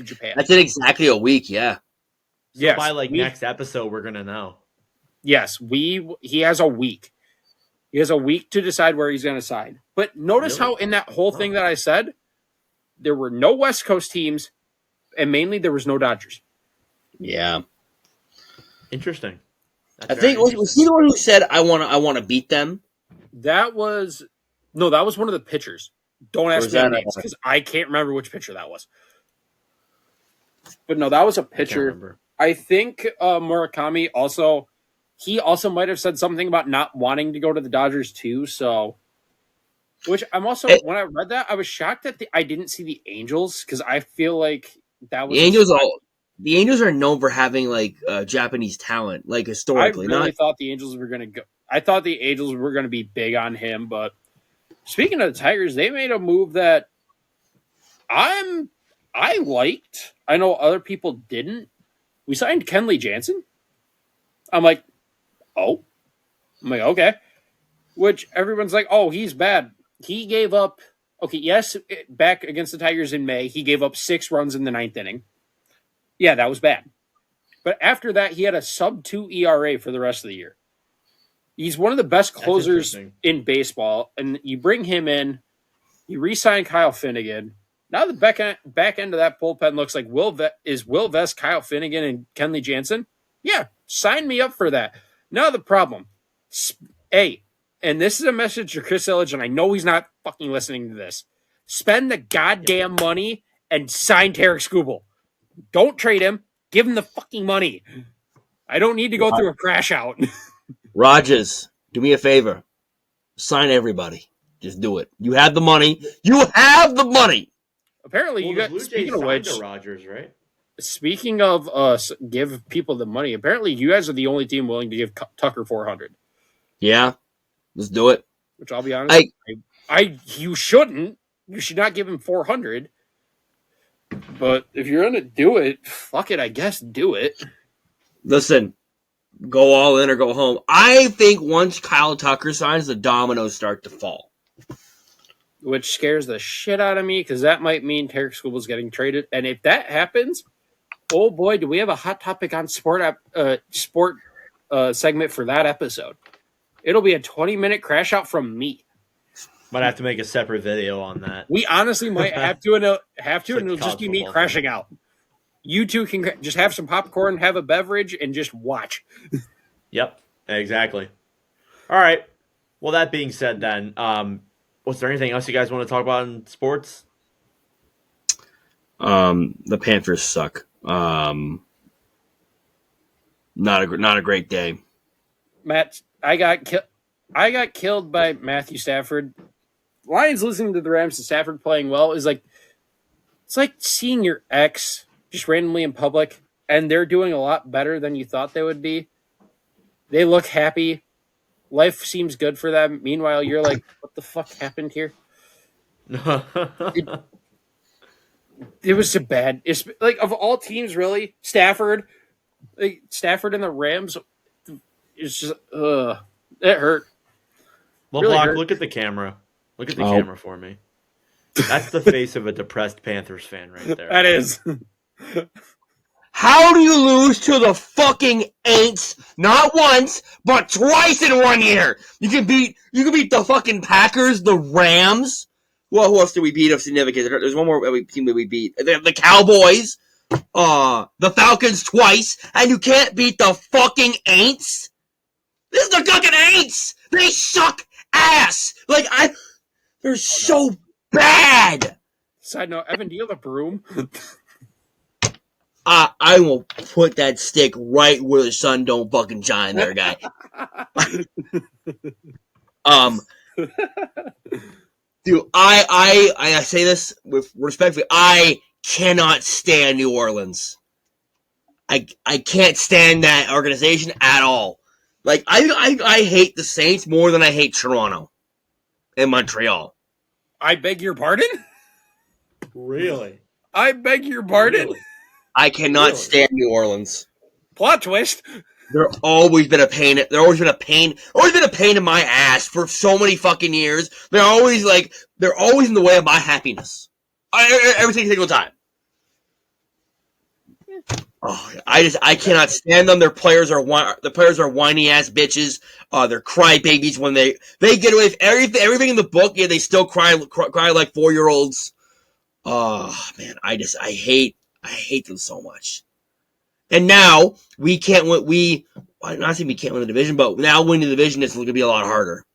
Japan. That's in exactly a week, yeah. So by next episode, we're gonna know. Yes, he has a week. He has a week to decide where he's going to sign. But notice how in that whole thing that I said, there were no West Coast teams, and mainly there was no Dodgers. Yeah. Interesting. I think was he the one who said I want to beat them? That was one of the pitchers. Don't Or ask is me on that names because I can't remember which pitcher that was. But no, that was a I can't pitcher. remember. I think Murakami also, he also might have said something about not wanting to go to the Dodgers too. So, which I'm also, Hey. when I read that, I was shocked that I didn't see the Angels because I feel like that was The Angels are known for having like Japanese talent, like I historically. really Not thought the Angels were going to go. I thought the Angels were going to be big on him, but speaking of the Tigers, they made a move that I liked. I know other people didn't. We signed Kenley Jansen. I'm like, oh, I'm like, okay. Which everyone's like, oh, he's bad. He gave up. Okay, yes, back against the Tigers in May, he gave up 6 runs in the 9th inning. Yeah, that was bad. But after that, he had a sub-2 ERA for the rest of the year. He's one of the best That's closers interesting. in baseball, and you bring him in, you re-sign Kyle Finnegan. Now the back end of that bullpen looks like Will Vest, Kyle Finnegan, and Kenley Jansen. Yeah, sign me up for that. Now the problem, hey, and this is a message to Chris Illich, and I know he's not fucking listening to this. Spend the goddamn money and sign Tarek Skubal. Don't trade him. Give him the fucking money. I don't need to go through a crash out. Rogers, do me a favor. Sign everybody. Just do it. You have the money. You have the money. Apparently, you the got. Blue Jays Speaking of signed which, to Rogers, right? speaking of give people the money. Apparently, you guys are the only team willing to give Tucker 400. Yeah, let's do it. Which I'll be honest, you shouldn't. You should not give him 400. But if you're gonna do it, fuck it. I guess do it. Listen, go all in or go home. I think once Kyle Tucker signs, the dominoes start to fall. Which scares the shit out of me because that might mean Tarek Skubal's getting traded. And if that happens, oh boy, do we have a hot topic on sport segment for that episode. It'll be a 20-minute crash out from me. Might have to make a separate video on that. We honestly might have to, and Like it'll just be me football crashing out. You two can just have some popcorn, have a beverage, and just watch. Yep, exactly. All right. Well, that being said, then, was there anything else you guys want to talk about in sports? The Panthers suck. Not a great day. Matt, I got killed by Matthew Stafford. Lions losing to the Rams and Stafford playing well is like, it's like seeing your ex just randomly in public and they're doing a lot better than you thought they would be. They look happy. Life seems good for them. Meanwhile, you're like, what the fuck happened here? It was so bad. It's like, of all teams, really, Stafford and the Rams, it's just, it hurt. Well, Really Block, hurt. look at the camera. Look at the camera for me. That's the face of a depressed Panthers fan right there. That is. How do you lose to the fucking Aints not once, but twice in 1 year? You can beat the fucking Packers, the Rams. Well, who else did we beat of significance? There's one more team that we beat. The Cowboys, the Falcons twice, and you can't beat the fucking Aints? This is the fucking Aints! They suck ass! They're so bad! Side note, Evan, do you have a broom? I will put that stick right where the sun don't fucking shine there, guy. Dude, I say this with respectfully, I cannot stand New Orleans. I can't stand that organization at all. Like, I hate the Saints more than I hate Toronto and Montreal. I beg your pardon? Really? I beg your pardon? Really? I cannot stand New Orleans. Plot twist. They're always been a pain. They're always been a pain. Always been a pain in my ass for so many fucking years. They're always in the way of my happiness. Every single time. Oh, I cannot stand them. The players are whiny ass bitches. They're crybabies when they get away with everything in the book. Yeah, they still cry like 4-year-olds. Oh man, I hate them so much. And now we can't win. I'm not saying we can't win the division, but now winning the division is going to be a lot harder.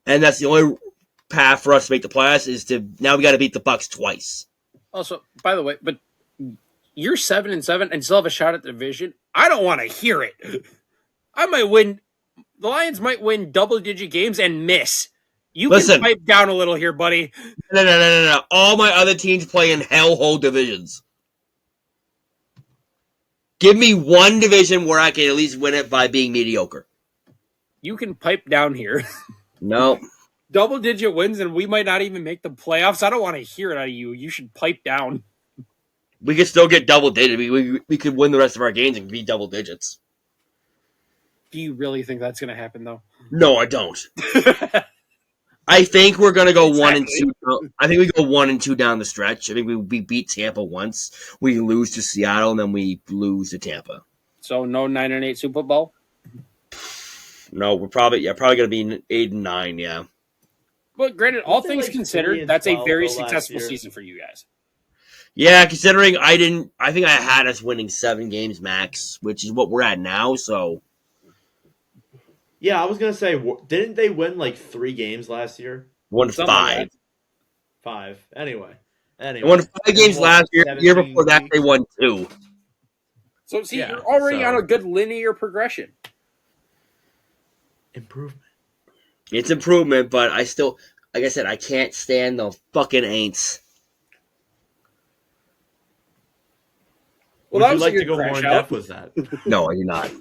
And that's the only path for us to make the playoffs is to now we got to beat the Bucks twice. Also, by the way, but you're 7-7 and still have a shot at the division. I don't want to hear it. I might win. The Lions might win double-digit games and miss. You Listen, can pipe down a little here, buddy. No. All my other teams play in hellhole divisions. Give me one division where I can at least win it by being mediocre. You can pipe down here. No. Double-digit wins, and we might not even make the playoffs. I don't want to hear it out of you. You should pipe down. We could still get double-digit. We could win the rest of our games and be double digits. Do you really think that's going to happen, though? No, I don't. I think we're going to go 1-2. I think we go 1-2 down the stretch. I think we beat Tampa once. We lose to Seattle, and then we lose to Tampa. So no 9-8 Super Bowl? No, we're probably going to be 8-9, yeah. But granted, all things like considered, that's a 3-12 very last successful year. season for you guys. Yeah, considering I think I had us winning 7 games max, which is what we're at now, so. Yeah, I was gonna say, didn't they win like 3 games last year? Won Something 5. like 5. Anyway, They won 5 games last year. The year before that, they won 2. So, see, Yeah, you're already so- on a good linear progression. Improvement. It's improvement, but I still, like I said, I can't stand the fucking Aints. Well, Would that you was a like to good go more crash in out. depth with that? No, I do not.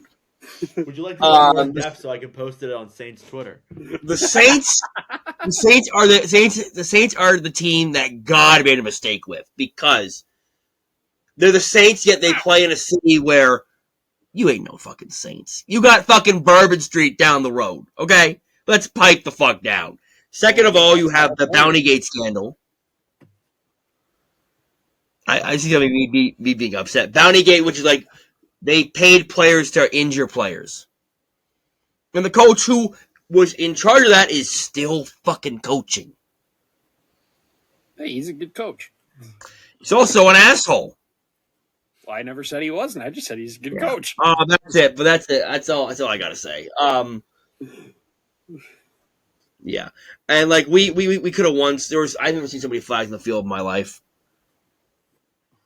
Would you like to go more in Um, depth so I can post it on Saints Twitter? The Saints, the Saints are the team that God made a mistake with because they're the Saints, yet they play in a city where you ain't no fucking Saints. You got fucking Bourbon Street down the road, okay? Let's pipe the fuck down. Second of all, you have the Bountygate scandal. I see me being upset. Bountygate, which is like they paid players to injure players. And the coach who was in charge of that is still fucking coaching. Hey, he's a good coach. He's also an asshole. Well, I never said he wasn't. I just said he's a good Yeah. coach. That's it. But that's it. That's all I gotta say. Yeah. And like we could have won. I've never seen somebody flagged in the field in my life.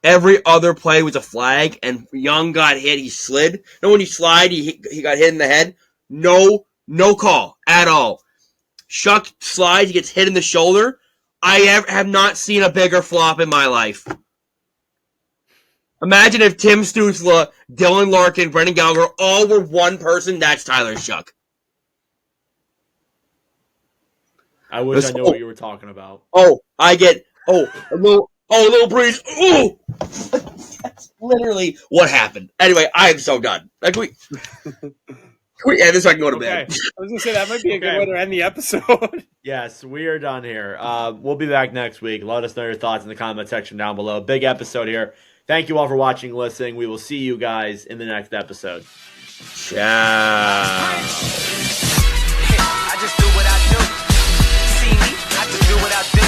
Every other play was a flag, and Young got hit. He slid. And when you slide, he got hit in the head. No call at all. Shuck slides. He gets hit in the shoulder. I have not seen a bigger flop in my life. Imagine if Tim Stutzla, Dylan Larkin, Brendan Gallagher all were one person. That's Tyler Shuck. I wish I knew what you were talking about. A little breeze. Ooh! That's literally what happened. Anyway, I am so done. Like, can we end this so I can go to bed? Okay. I was going to say, that might be a good Okay. way to end the episode. Yes, we are done here. We'll be back next week. Let us know your thoughts in the comment section down below. Big episode here. Thank you all for watching and listening. We will see you guys in the next episode. Ciao. I just do what I do. See me? I just do what I do.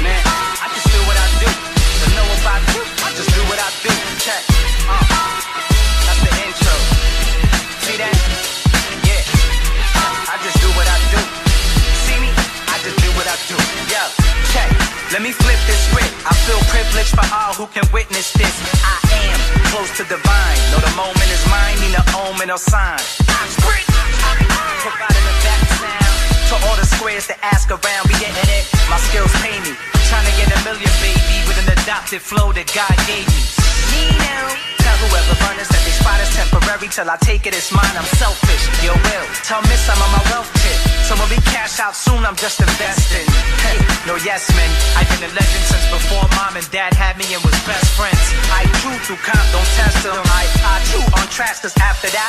Man, I just do what I do. To know about you, I just do what I do. Check. That's the intro. See that? Yeah. I just do what I do. See me? I just do what I do. Yo, check. Let me flip this script. I feel privileged for all who can witness this. I am close to divine. Know the moment is mine, need no omen or sign. I sprint. Providing a back sound to all the squares that ask around. Be getting it. My skills pay me. Trying to get a million, baby, with an adopted flow that God gave me. Me now. Tell whoever runners that they spot is temporary till I take it as mine. I'm selfish. Your will. Tell Miss I'm on my wealth tip. So when we cash out soon, I'm just investing. No yes men. I've been a legend since before mom and dad had me and was best friends. I chew through comp, don't test them. I chew on tracks, cause after that